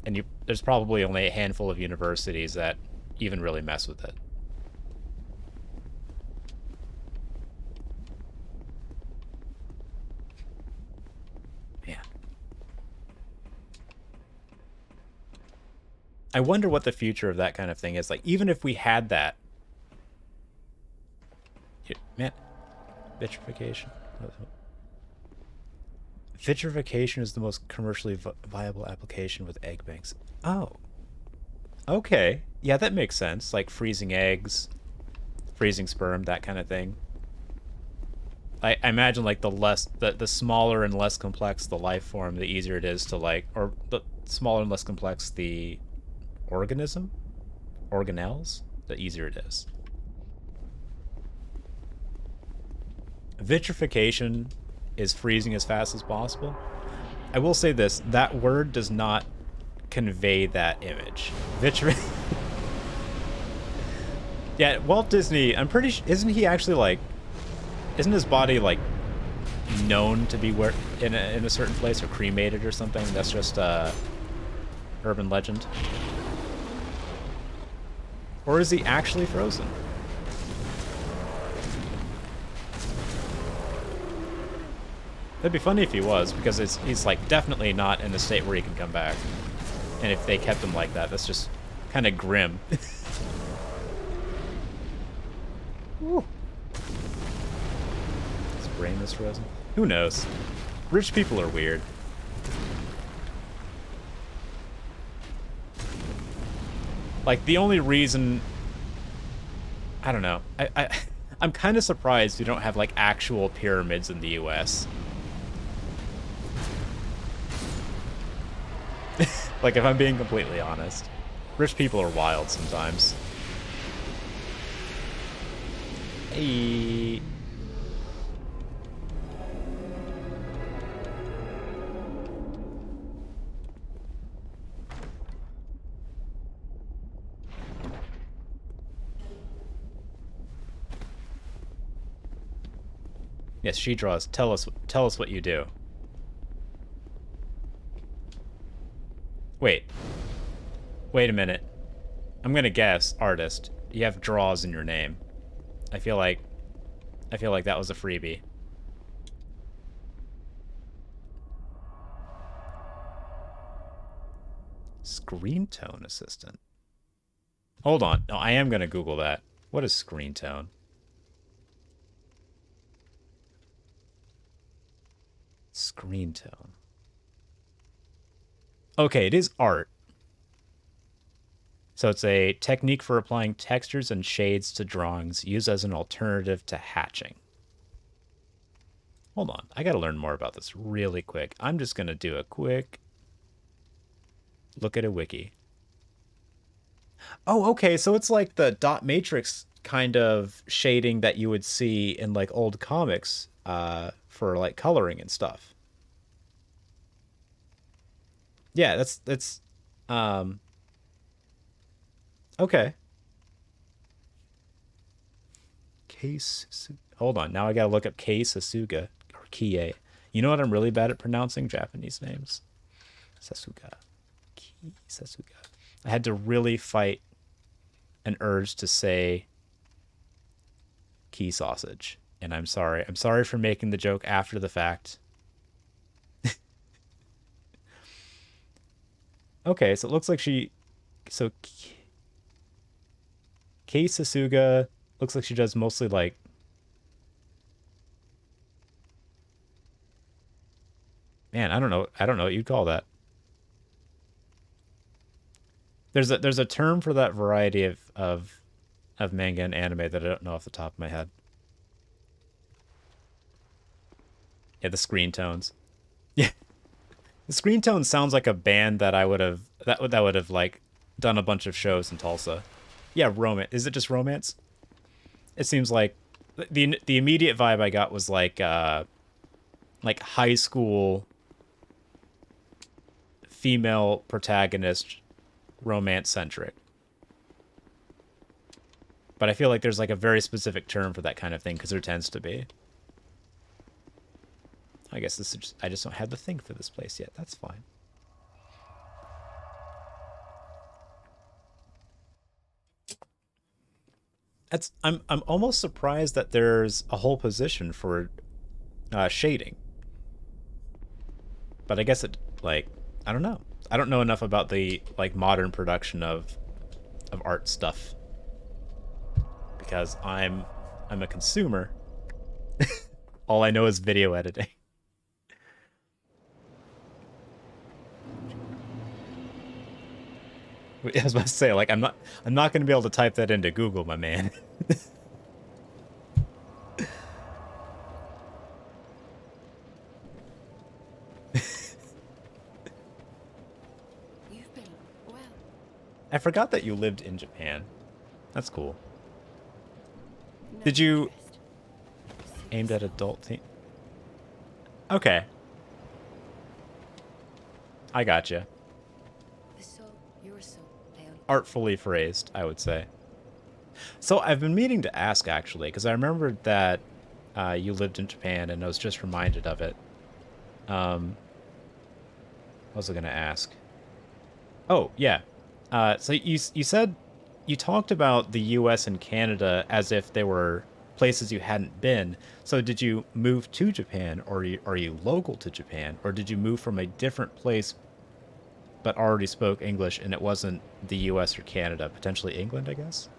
And there's probably only a handful of universities that even really mess with it. I wonder what the future of that kind of thing is. Like, even if we had that... Man, vitrification. Vitrification is the most commercially viable application with egg banks. Oh. Okay. Yeah, that makes sense. Like freezing eggs, freezing sperm, that kind of thing. I imagine, like, the smaller and less complex the life form, the easier it is to, like... Or the smaller and less complex the... organism? Organelles? The easier it is. Vitrification is freezing as fast as possible. I will say this, that word does not convey that image. Yeah, Walt Disney, I'm pretty sure, isn't he actually, like, isn't his body, like, known to be in a certain place or cremated or something? That's just urban legend. Or is he actually frozen? That'd be funny if he was, because he's like definitely not in the state where he can come back. And if they kept him like that, that's just kind of grim. Woo. His brain is frozen. Who knows? Rich people are weird. Like, the only reason... I don't know. I'm kind of surprised we don't have, like, actual pyramids in the U.S. Like, if I'm being completely honest. Rich people are wild sometimes. Hey... Yes, she draws. Tell us what you do. Wait. Wait a minute. I'm gonna guess artist. You have draws in your name. I feel like that was a freebie. Screen tone assistant. Hold on. No, I am gonna Google that. What is screen tone? Screen tone. Okay, it is art. So it's a technique for applying textures and shades to drawings used as an alternative to hatching. Hold on. I got to learn more about this really quick. I'm just going to do a quick look at a wiki. Oh, okay. So it's like the dot matrix kind of shading that you would see in like old comics for like coloring and stuff. Yeah, that's um okay. Case. Hold on. Now I gotta look up Kei Sasuga or Kie. You know what I'm really bad at pronouncing Japanese names? Sasuga. Kei Sasuga. I had to really fight an urge to say key sausage. And I'm sorry. I'm sorry for making the joke after the fact. Okay, so it looks like she. So Kei Sasuga looks like she does mostly like. Man, I don't know. I don't know what you'd call that. There's a term for that variety of manga and anime that I don't know off the top of my head. Yeah, the screen tones. Yeah, the screen tone sounds like a band that I would have that would have like done a bunch of shows in Tulsa. Yeah, romance. Is it just romance? It seems like the immediate vibe I got was like high school female protagonist romance centric. But I feel like there's like a very specific term for that kind of thing because there tends to be. I guess this is just, I just don't have the thing for this place yet. That's fine. I'm almost surprised that there's a whole position for shading. But I guess it like I don't know. I don't know enough about the like modern production of art stuff because I'm a consumer. All I know is video editing. I was about to say, like, I'm not gonna be able to type that into Google, my man. You've been well. I forgot that you lived in Japan. That's cool. No Did you interest. aimed at adult theme? Okay, I gotcha. The soul, your soul, Leon. Artfully phrased, I would say. So I've been meaning to ask actually, because I remembered that you lived in Japan, and I was just reminded of it. What was I gonna ask? Oh yeah. So you said you talked about the U.S. and Canada as if they were places you hadn't been. So did you move to Japan, or are you local to Japan, or did you move from a different place but already spoke English and it wasn't the U.S. or Canada, potentially England, I guess?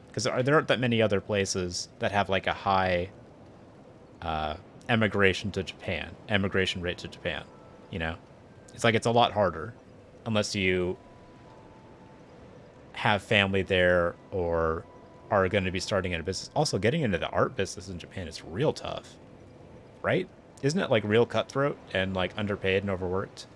Because there aren't that many other places that have like a high emigration rate to Japan. You know, it's like it's a lot harder unless you have family there or are going to be starting in a business. Also, getting into the art business in Japan is real tough, right? Isn't it like real cutthroat and like underpaid and overworked?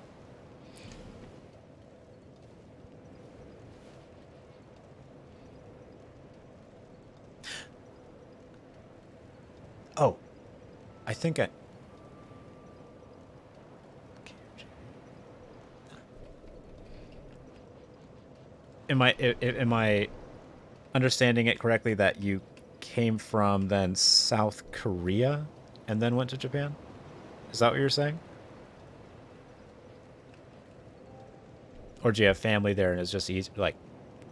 Oh, I think I. Am I understanding it correctly that you came from then South Korea and then went to Japan? Is that what you're saying? Or do you have family there and it's just easy? Like,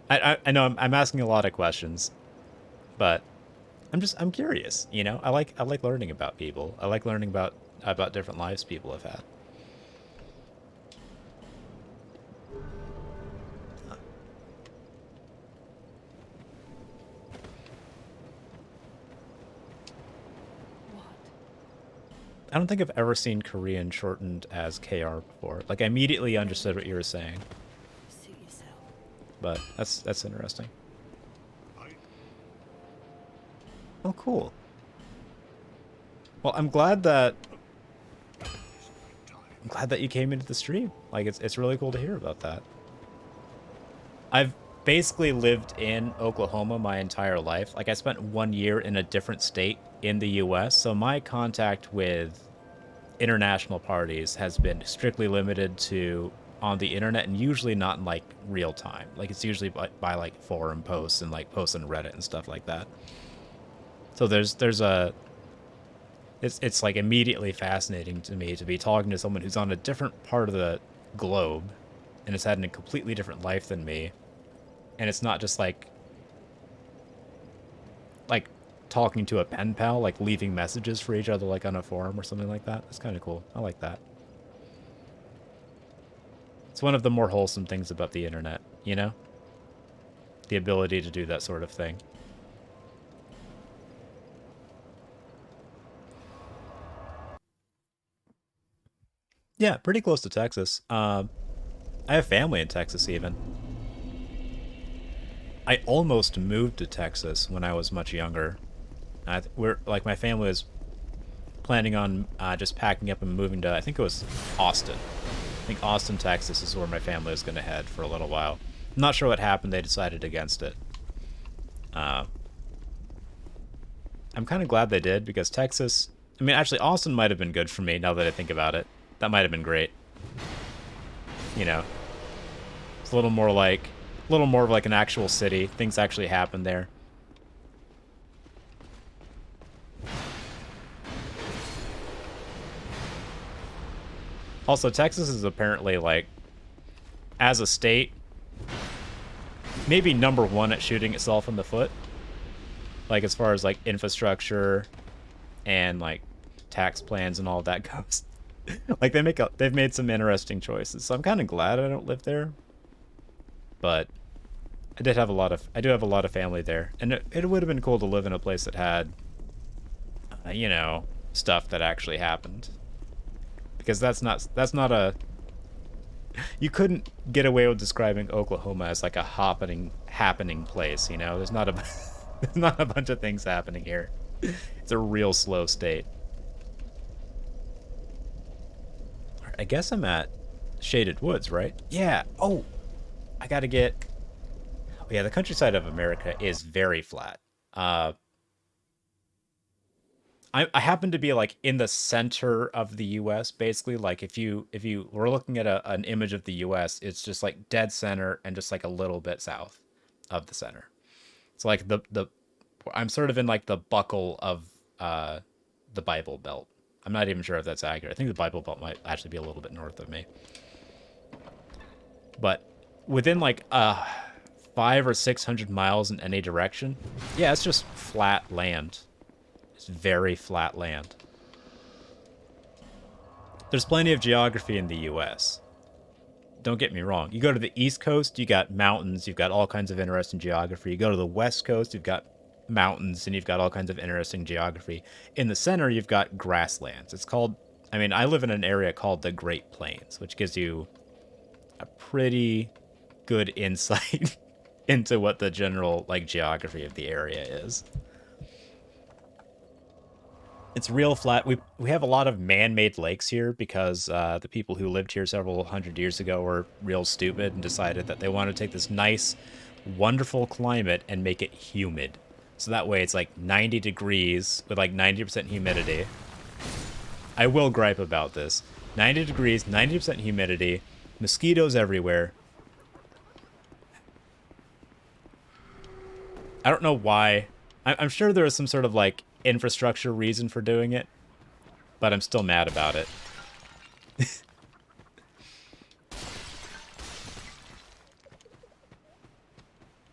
I know I'm asking a lot of questions, but I'm curious. You know, I like learning about people. I like learning about different lives people have had. What? I don't think I've ever seen Korean shortened as KR before. Like, I immediately understood what you were saying, Suit yourself. but that's interesting. I Oh, cool. Well, I'm glad that you came into the stream. Like, it's really cool to hear about that. I've basically lived in Oklahoma my entire life. Like, I spent 1 year in a different state in the US, so my contact with international parties has been strictly limited to on the internet and usually not in like real time. Like, it's usually by like forum posts and like posts on Reddit and stuff like that. So there's a it's like immediately fascinating to me to be talking to someone who's on a different part of the globe and has had a completely different life than me. And it's not just like talking to a pen pal, like leaving messages for each other like on a forum or something like that. That's kind of cool. I like that. It's one of the more wholesome things about the internet, you know? The ability to do that sort of thing. Yeah, pretty close to Texas. I have family in Texas even. I almost moved to Texas when I was much younger. We're like my family was planning on just packing up and moving to I think it was Austin. I think Austin, Texas is where my family was going to head for a little while. I'm not sure what happened. They decided against it. I'm kind of glad they did because Texas. I mean, actually, Austin might have been good for me now that I think about it. That might have been great. You know, it's a little more of like an actual city. Things actually happen there. Also, Texas is apparently like, as a state, maybe #1 at shooting itself in the foot. Like as far as like infrastructure and like tax plans and all of that goes. Like they've made some interesting choices. So I'm kind of glad I don't live there. But I do have a lot of family there, and it would have been cool to live in a place that had, you know, stuff that actually happened. Because that's not a. You couldn't get away with describing Oklahoma as like a happening place. You know, there's not a there's not a bunch of things happening here. It's a real slow state. I guess I'm at Shaded Woods, right? Yeah. Oh, I gotta get. Oh, yeah, the countryside of America is very flat. Uh, I happen to be like in the center of the U.S. Basically. Like if you were looking at an image of the U.S., it's just like dead center and just like a little bit south of the center. It's like the I'm sort of in like the buckle of uh, the Bible Belt. I'm not even sure if that's accurate. I think the Bible Belt might actually be a little bit north of me. But within like 500 or 600 miles in any direction, yeah, it's just flat land. It's very flat land. There's plenty of geography in the US. Don't get me wrong. You go to the East Coast, you got mountains, you've got all kinds of interesting geography. You go to the West Coast, you've got mountains, and you've got all kinds of interesting geography. In the center, you've got grasslands. It's called, I mean, I live in an area called the Great Plains, which gives you a pretty good insight into what the general, like, geography of the area is. It's real flat. We have a lot of man-made lakes here because the people who lived here several hundred years ago were real stupid and decided that they want to take this nice, wonderful climate and make it humid. So that way it's like 90 degrees with like 90% humidity. I will gripe about this. 90 degrees, 90% humidity, mosquitoes everywhere. I don't know why. I'm sure there is some sort of like infrastructure reason for doing it, but I'm still mad about it.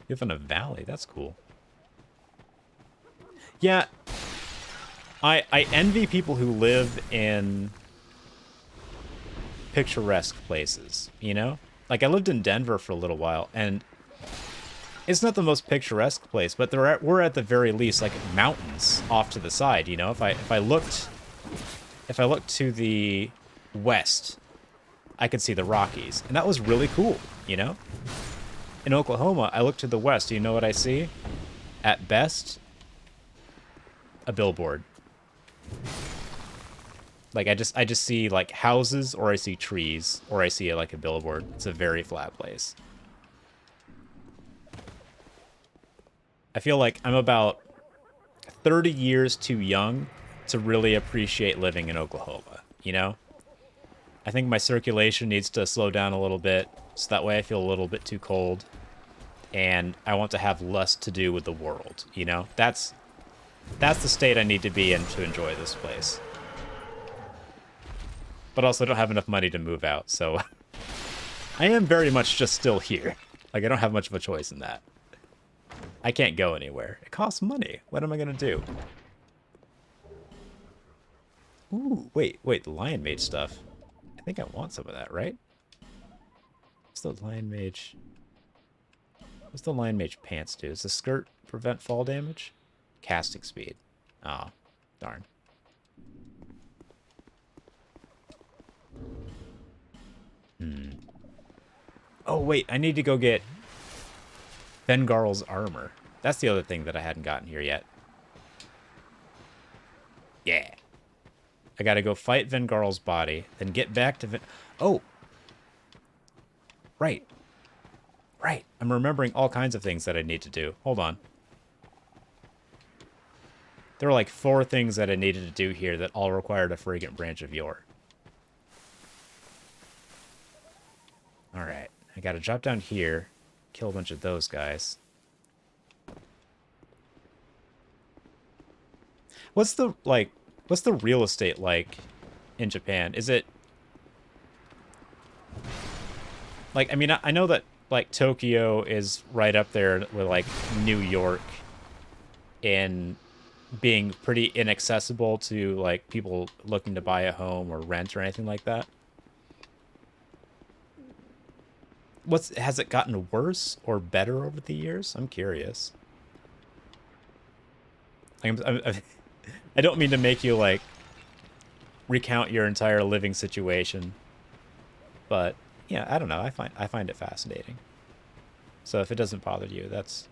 You live in a valley. That's cool. Yeah, I envy people who live in picturesque places, you know? Like, I lived in Denver for a little while, and it's not the most picturesque place, but were at the very least, like, mountains off to the side, you know? If I looked to the west, I could see the Rockies, and that was really cool, you know? In Oklahoma, I look to the west. Do you know what I see? At best, a billboard. Like, I just see, like, houses, or I see trees, or I see, like, a billboard. It's a very flat place. I feel like I'm about 30 years too young to really appreciate living in Oklahoma, you know? I think my circulation needs to slow down a little bit, so that way I feel a little bit too cold. And I want to have less to do with the world, you know? That's the state I need to be in to enjoy this place. But also, I don't have enough money to move out, so I am very much just still here. Like, I don't have much of a choice in that. I can't go anywhere. It costs money. What am I gonna do? Ooh, wait, the Lion Mage stuff. I think I want some of that, right? What's the Lion Mage... What's the Lion Mage pants do? Does the skirt prevent fall damage? Casting speed. Oh, darn. Oh, wait, I need to go get Vengarl's armor. That's the other thing that I hadn't gotten here yet. Yeah. I gotta go fight Vengarl's body, then get back to Oh! Right. Right. I'm remembering all kinds of things that I need to do. Hold on. There were like 4 things that I needed to do here that all required a fragrant branch of yore. Alright. I gotta drop down here, kill a bunch of those guys. What's the real estate like in Japan? Is it... Like, I mean, I know that, like, Tokyo is right up there with, like, New York in being pretty inaccessible to, like, people looking to buy a home or rent or anything like that. Has it gotten worse or better over the years? I'm curious. I don't mean to make you, like, recount your entire living situation, but yeah, I don't know. I find it fascinating. So if it doesn't bother you, that's...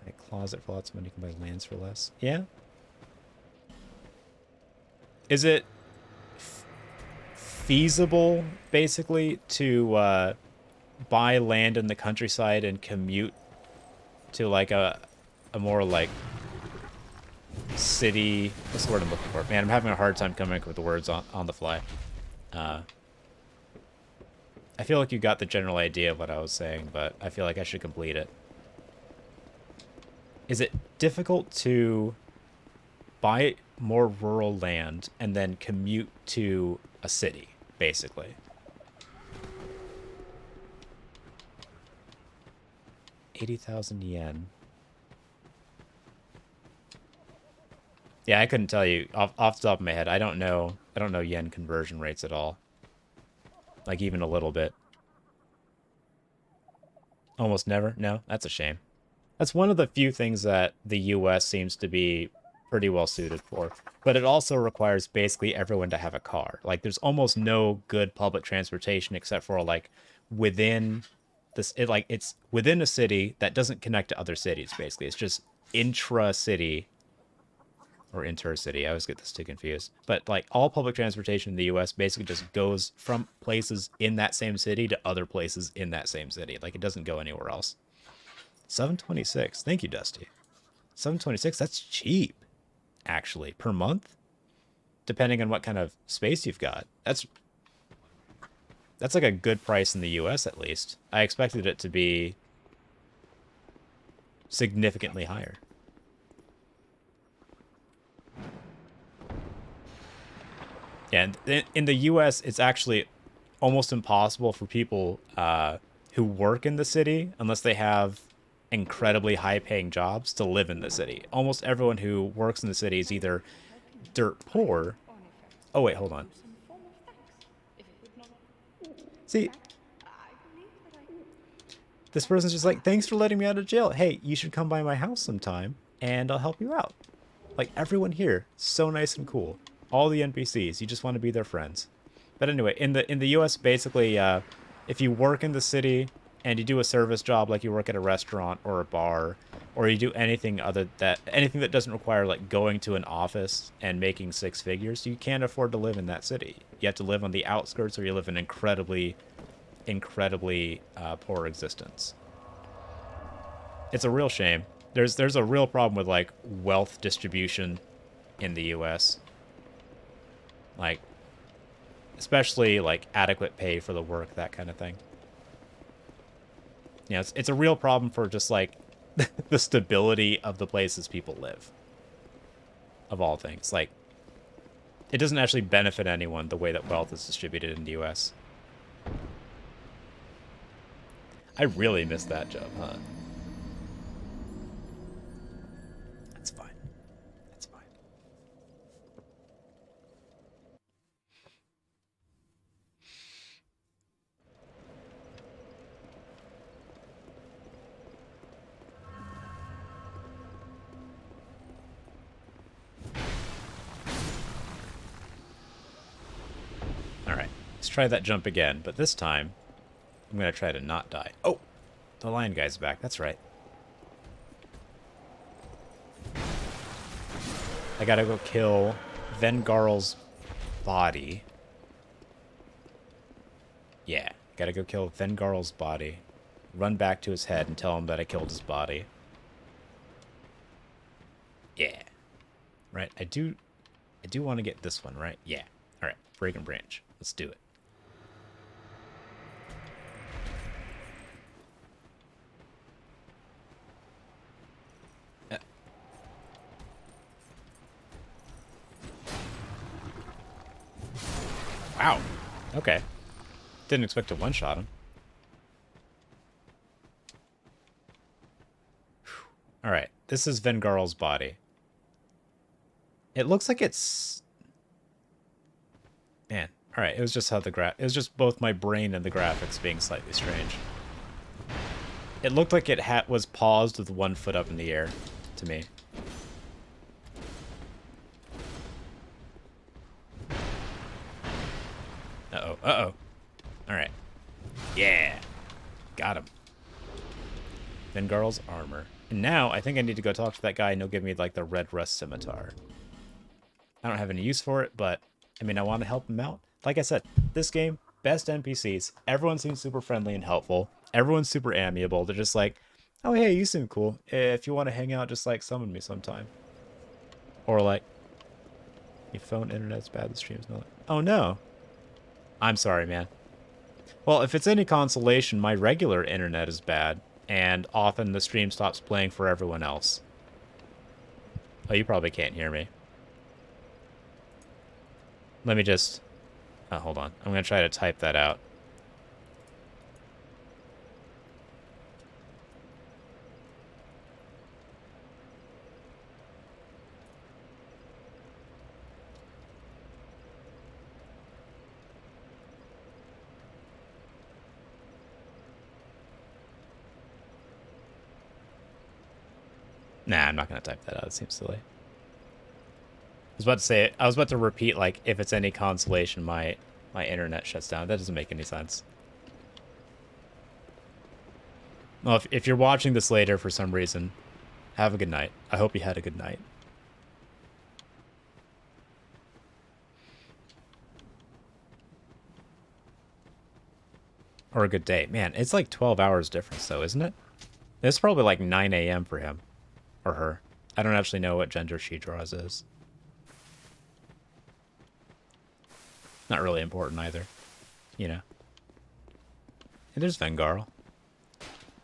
A closet for lots of money, you can buy lands for less. Yeah? Is it feasible, basically, to buy land in the countryside and commute to, like, a more, like, city... What's the word I'm looking for? Man, I'm having a hard time coming up with the words on the fly. I feel like you got the general idea of what I was saying, but I feel like I should complete it. Is it difficult to buy more rural land and then commute to a city, basically? $80,000 yen. Yeah, I couldn't tell you off the top of my head. I don't know yen conversion rates at all. Like, even a little bit. Almost never? No, that's a shame. That's one of the few things that the US seems to be pretty well suited for. But it also requires basically everyone to have a car. Like, there's almost no good public transportation except for, like, within this... it's within a city that doesn't connect to other cities, basically. It's just intra-city... Or intercity. I always get this too confused. But, like, all public transportation in the U.S. basically just goes from places in that same city to other places in that same city. Like, it doesn't go anywhere else. 726. Thank you, Dusty. 726. That's cheap, actually, per month, depending on what kind of space you've got. That's like a good price in the U.S. at least. I expected it to be significantly higher. Yeah, and in the U.S., it's actually almost impossible for people who work in the city, unless they have incredibly high-paying jobs, to live in the city. Almost everyone who works in the city is either dirt poor. Oh wait, hold on. See, this person's just like, thanks for letting me out of jail. Hey, you should come by my house sometime, and I'll help you out. Like, everyone here, so nice and cool. All the NPCs, you just want to be their friends. But anyway, in the US, basically, if you work in the city and you do a service job, like you work at a restaurant or a bar, or you do anything that doesn't require like going to an office and making six figures, you can't afford to live in that city. You have to live on the outskirts, or you live an incredibly poor existence. It's a real shame. There's a real problem with like wealth distribution in the US. Like, especially like adequate pay for the work, that kind of thing. You know, it's a real problem for just like the stability of the places people live. Of all things, like, it doesn't actually benefit anyone the way that wealth is distributed in the US. I really missed that job, huh? That's fine. That's fine. All right, let's try that jump again, but this time I'm gonna try to not die. Oh, the lion guy's back. That's right. I gotta go kill Vengarl's body. Yeah, gotta go kill Vengarl's body. Run back to his head and tell him that I killed his body. Yeah. Right, I do want to get this one, right? Yeah. Alright, break and branch. Let's do it. Wow. Okay. Didn't expect to one-shot him. Alright, this is Vengarl's body. It looks like it's... Man. Alright, it was just how it was just both my brain and the graphics being slightly strange. It looked like it was paused with one foot up in the air, to me. Uh-oh, uh-oh. Alright. Yeah. Got him. Vengarl's armor. And now, I think I need to go talk to that guy and he'll give me, like, the red rust scimitar. I don't have any use for it, but, I mean, I want to help him out. Like I said, this game, best NPCs. Everyone seems super friendly and helpful. Everyone's super amiable. They're just like, oh, hey, you seem cool. If you want to hang out, just, like, summon me sometime. Or, like, your phone internet's bad, the stream's not... Oh, no. I'm sorry, man. Well, if it's any consolation, my regular internet is bad, and often the stream stops playing for everyone else. Oh, you probably can't hear me. Let me just... Oh, hold on. I'm going to try to type that out. Nah, I'm not going to type that out. It seems silly. I was about to say it. I was about to repeat, like, if it's any consolation, my internet shuts down. That doesn't make any sense. Well, if you're watching this later for some reason, have a good night. I hope you had a good night. Or a good day. Man, it's like 12 hours difference, though, isn't it? It's probably like 9 a.m. for him. Or her. I don't actually know what gender she draws is. Not really important either. You know. And there's Vengarl.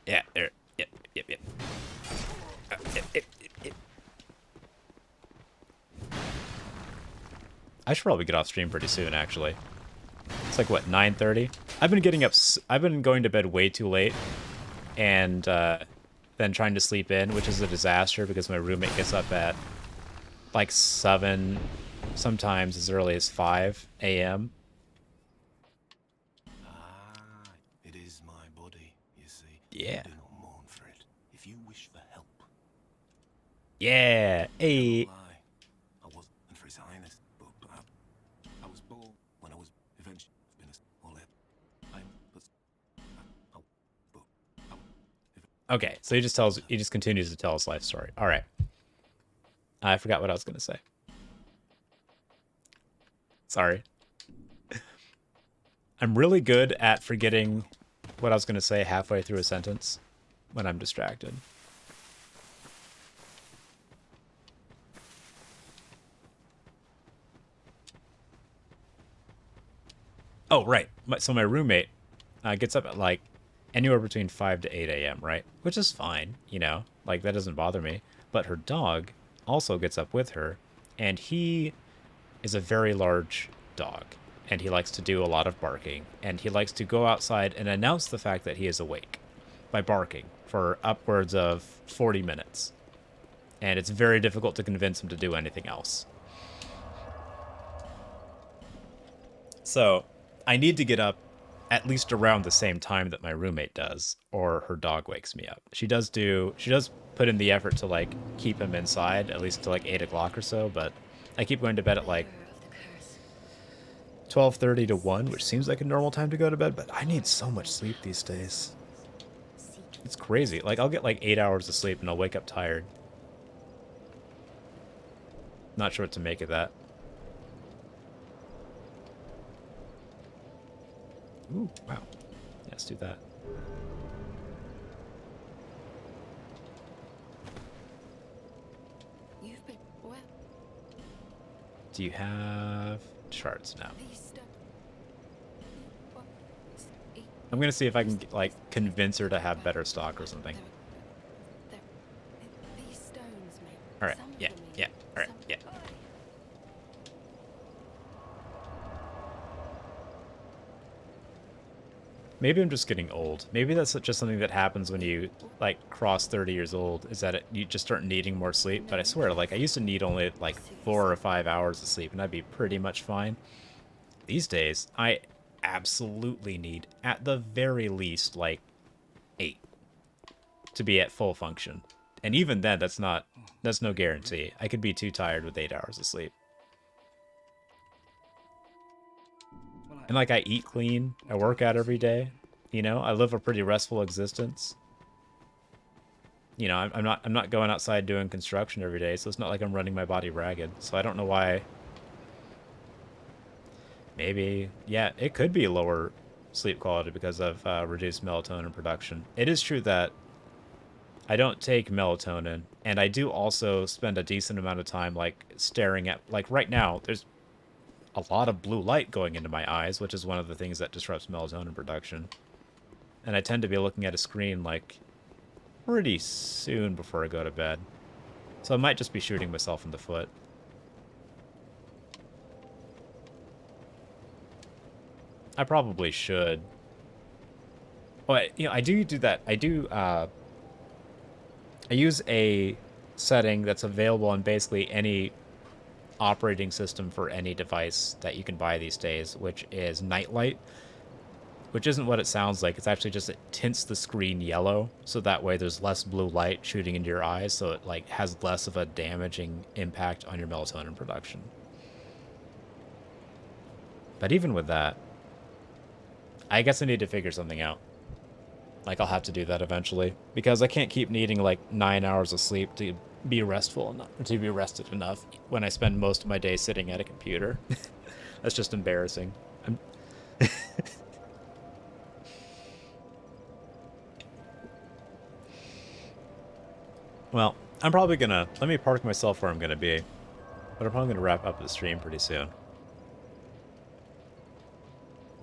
Yeah, there. Yep. Yep. I should probably get off stream pretty soon, actually. It's like, what, 9:30? I've been getting up... I've been going to bed way too late. And then trying to sleep in, which is a disaster because my roommate gets up at like 7, sometimes as early as 5 a.m. Ah, it is my body, you see. Yeah. Do not mourn for it. If you wish for help, Yeah. Hey. lie. I was, and for His Highness, but I was born when I was eventually been all that. I'm, but, Okay, so he just continues to tell his life story. All right. I forgot what I was going to say. Sorry. I'm really good at forgetting what I was going to say halfway through a sentence when I'm distracted. Oh, right. So my roommate gets up at like anywhere between 5 to 8 a.m., right? Which is fine, you know? Like, that doesn't bother me. But her dog also gets up with her, and he is a very large dog, and he likes to do a lot of barking, and he likes to go outside and announce the fact that he is awake by barking for upwards of 40 minutes. And it's very difficult to convince him to do anything else. So I need to get up at least around the same time that my roommate does, or her dog wakes me up. She does put in the effort to like keep him inside at least till like 8 o'clock or so, but I keep going to bed at like 12:30 to 1, which seems like a normal time to go to bed, but I need so much sleep these days. It's crazy. Like, I'll get like 8 hours of sleep and I'll wake up tired. Not sure what to make of that. Ooh, wow. Yeah, let's do that. You've been well. Do you have charts now? I'm gonna see if I can like convince her to have better stock or something. These stones, mate. All right. Yeah. Yeah. All right. Yeah. Maybe I'm just getting old. Maybe that's just something that happens when you like cross 30 years old, is that you just start needing more sleep. But I swear, like, I used to need only like 4 or 5 hours of sleep and I'd be pretty much fine. These days, I absolutely need, at the very least, like 8 to be at full function. And even then, that's no guarantee. I could be too tired with 8 hours of sleep. And like, I eat clean, I work out every day, you know, I live a pretty restful existence. You know, I'm not going outside doing construction every day, so it's not like I'm running my body ragged. So I don't know why. Maybe, yeah, it could be lower sleep quality because of reduced melatonin production. It is true that I don't take melatonin, and I do also spend a decent amount of time like staring at, like right now, there's a lot of blue light going into my eyes, which is one of the things that disrupts melatonin production. And I tend to be looking at a screen like pretty soon before I go to bed. So I might just be shooting myself in the foot. I probably should. But, you know, I do that. I use a setting that's available on basically any operating system for any device that you can buy these days, which is nightlight, which isn't what it sounds like. It's actually just, it tints the screen yellow, so that way there's less blue light shooting into your eyes, so it like has less of a damaging impact on your melatonin production. But even with that, I guess I need to figure something out. Like, I'll have to do that eventually, because I can't keep needing like 9 hours of sleep to be restful enough, to be rested enough when I spend most of my day sitting at a computer. That's just embarrassing. Well, I'm probably gonna, let me park myself where I'm gonna be, but I'm probably gonna wrap up the stream pretty soon,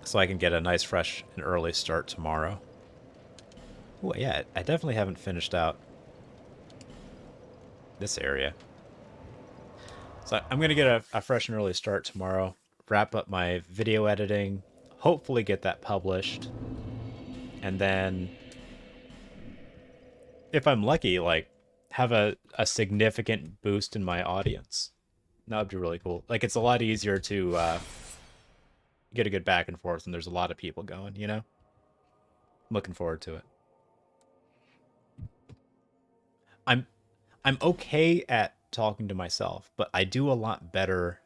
so I can get a nice, fresh, and early start tomorrow. Ooh, yeah, I definitely haven't finished out this area. So I'm gonna get a fresh and early start tomorrow. Wrap up my video editing. Hopefully get that published. And then, if I'm lucky, like have a significant boost in my audience. That would be really cool. Like it's a lot easier to get a good back and forth, and there's a lot of people going. You know, I'm looking forward to it. I'm I'm okay at talking to myself, but I do a lot better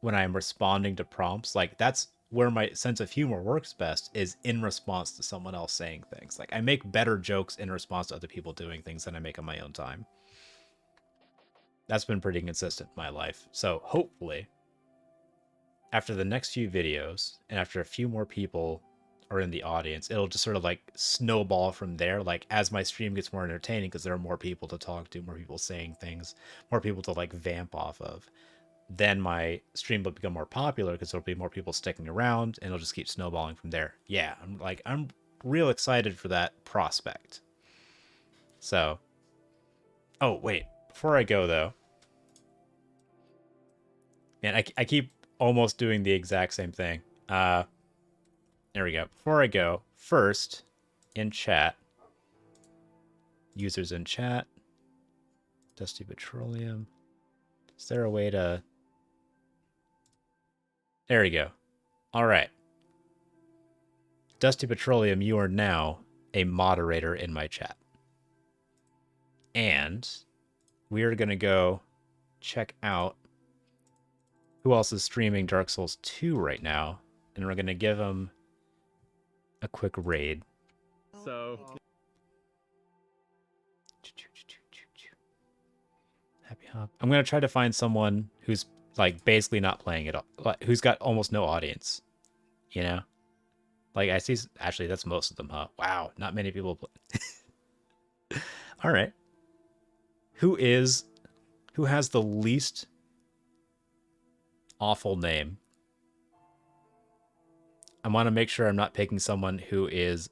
when I'm responding to prompts. Like that's where my sense of humor works best, is in response to someone else saying things. Like I make better jokes in response to other people doing things than I make on my own time. That's been pretty consistent in my life. So hopefully, after the next few videos and after a few more people are in the audience, it'll just sort of like snowball from there. Like as my stream gets more entertaining, because there are more people to talk to, more people saying things, more people to like vamp off of, then my stream will become more popular because there'll be more people sticking around, and it'll just keep snowballing from there. Yeah, I'm real excited for that prospect. So, oh wait, before I go though, man, I keep almost doing the exact same thing. There we go. Before I go, first in chat, users in chat, Dusty Petroleum. Is there a way to? There we go. All right. Dusty Petroleum, you are now a moderator in my chat. And we are going to go check out who else is streaming Dark Souls 2 right now. And we're going to give them a quick raid. So Happy Hop. I'm going to try to find someone who's like basically not playing it, who's got almost no audience, you know? Like I see, actually that's most of them, huh? Wow, not many people play. All right. Who has the least awful name? I want to make sure I'm not picking someone who is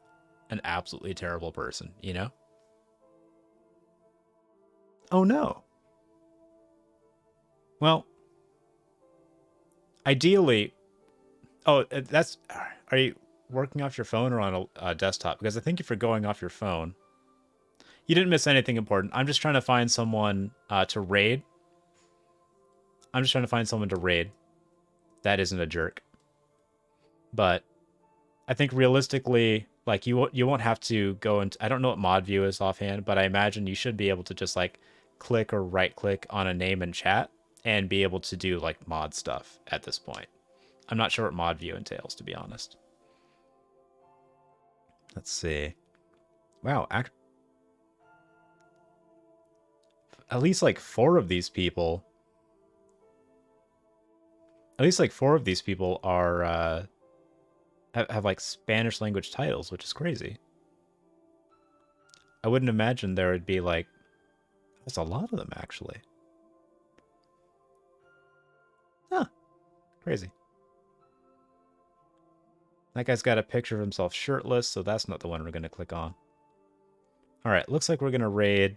an absolutely terrible person, you know? Oh no. Well, ideally, oh, that's, are you working off your phone or on a desktop? Because I think if you're going off your phone, you didn't miss anything important. I'm just trying to find someone to raid. I'm just trying to find someone to raid that isn't a jerk. But I think realistically, like you won't have to go into, I don't know what mod view is offhand, but I imagine you should be able to just like click or right click on a name in chat and be able to do like mod stuff at this point. I'm not sure what mod view entails, to be honest. Let's see. Wow, at least like four of these people are have like Spanish language titles, which is crazy. I wouldn't imagine there would be like, there's a lot of them actually. Huh. Crazy. That guy's got a picture of himself shirtless, so that's not the one we're going to click on. All right, looks like we're going to raid.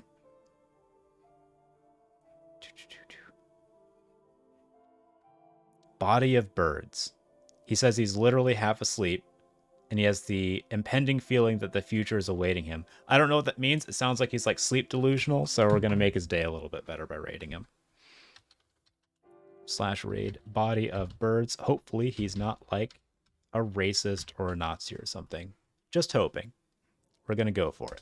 Body of Birds. He says he's literally half asleep, and he has the impending feeling that the future is awaiting him. I don't know what that means. It sounds like he's like sleep delusional, so we're going to make his day a little bit better by raiding him. /raid Body of Birds. Hopefully he's not like a racist or a Nazi or something. Just hoping. We're going to go for it.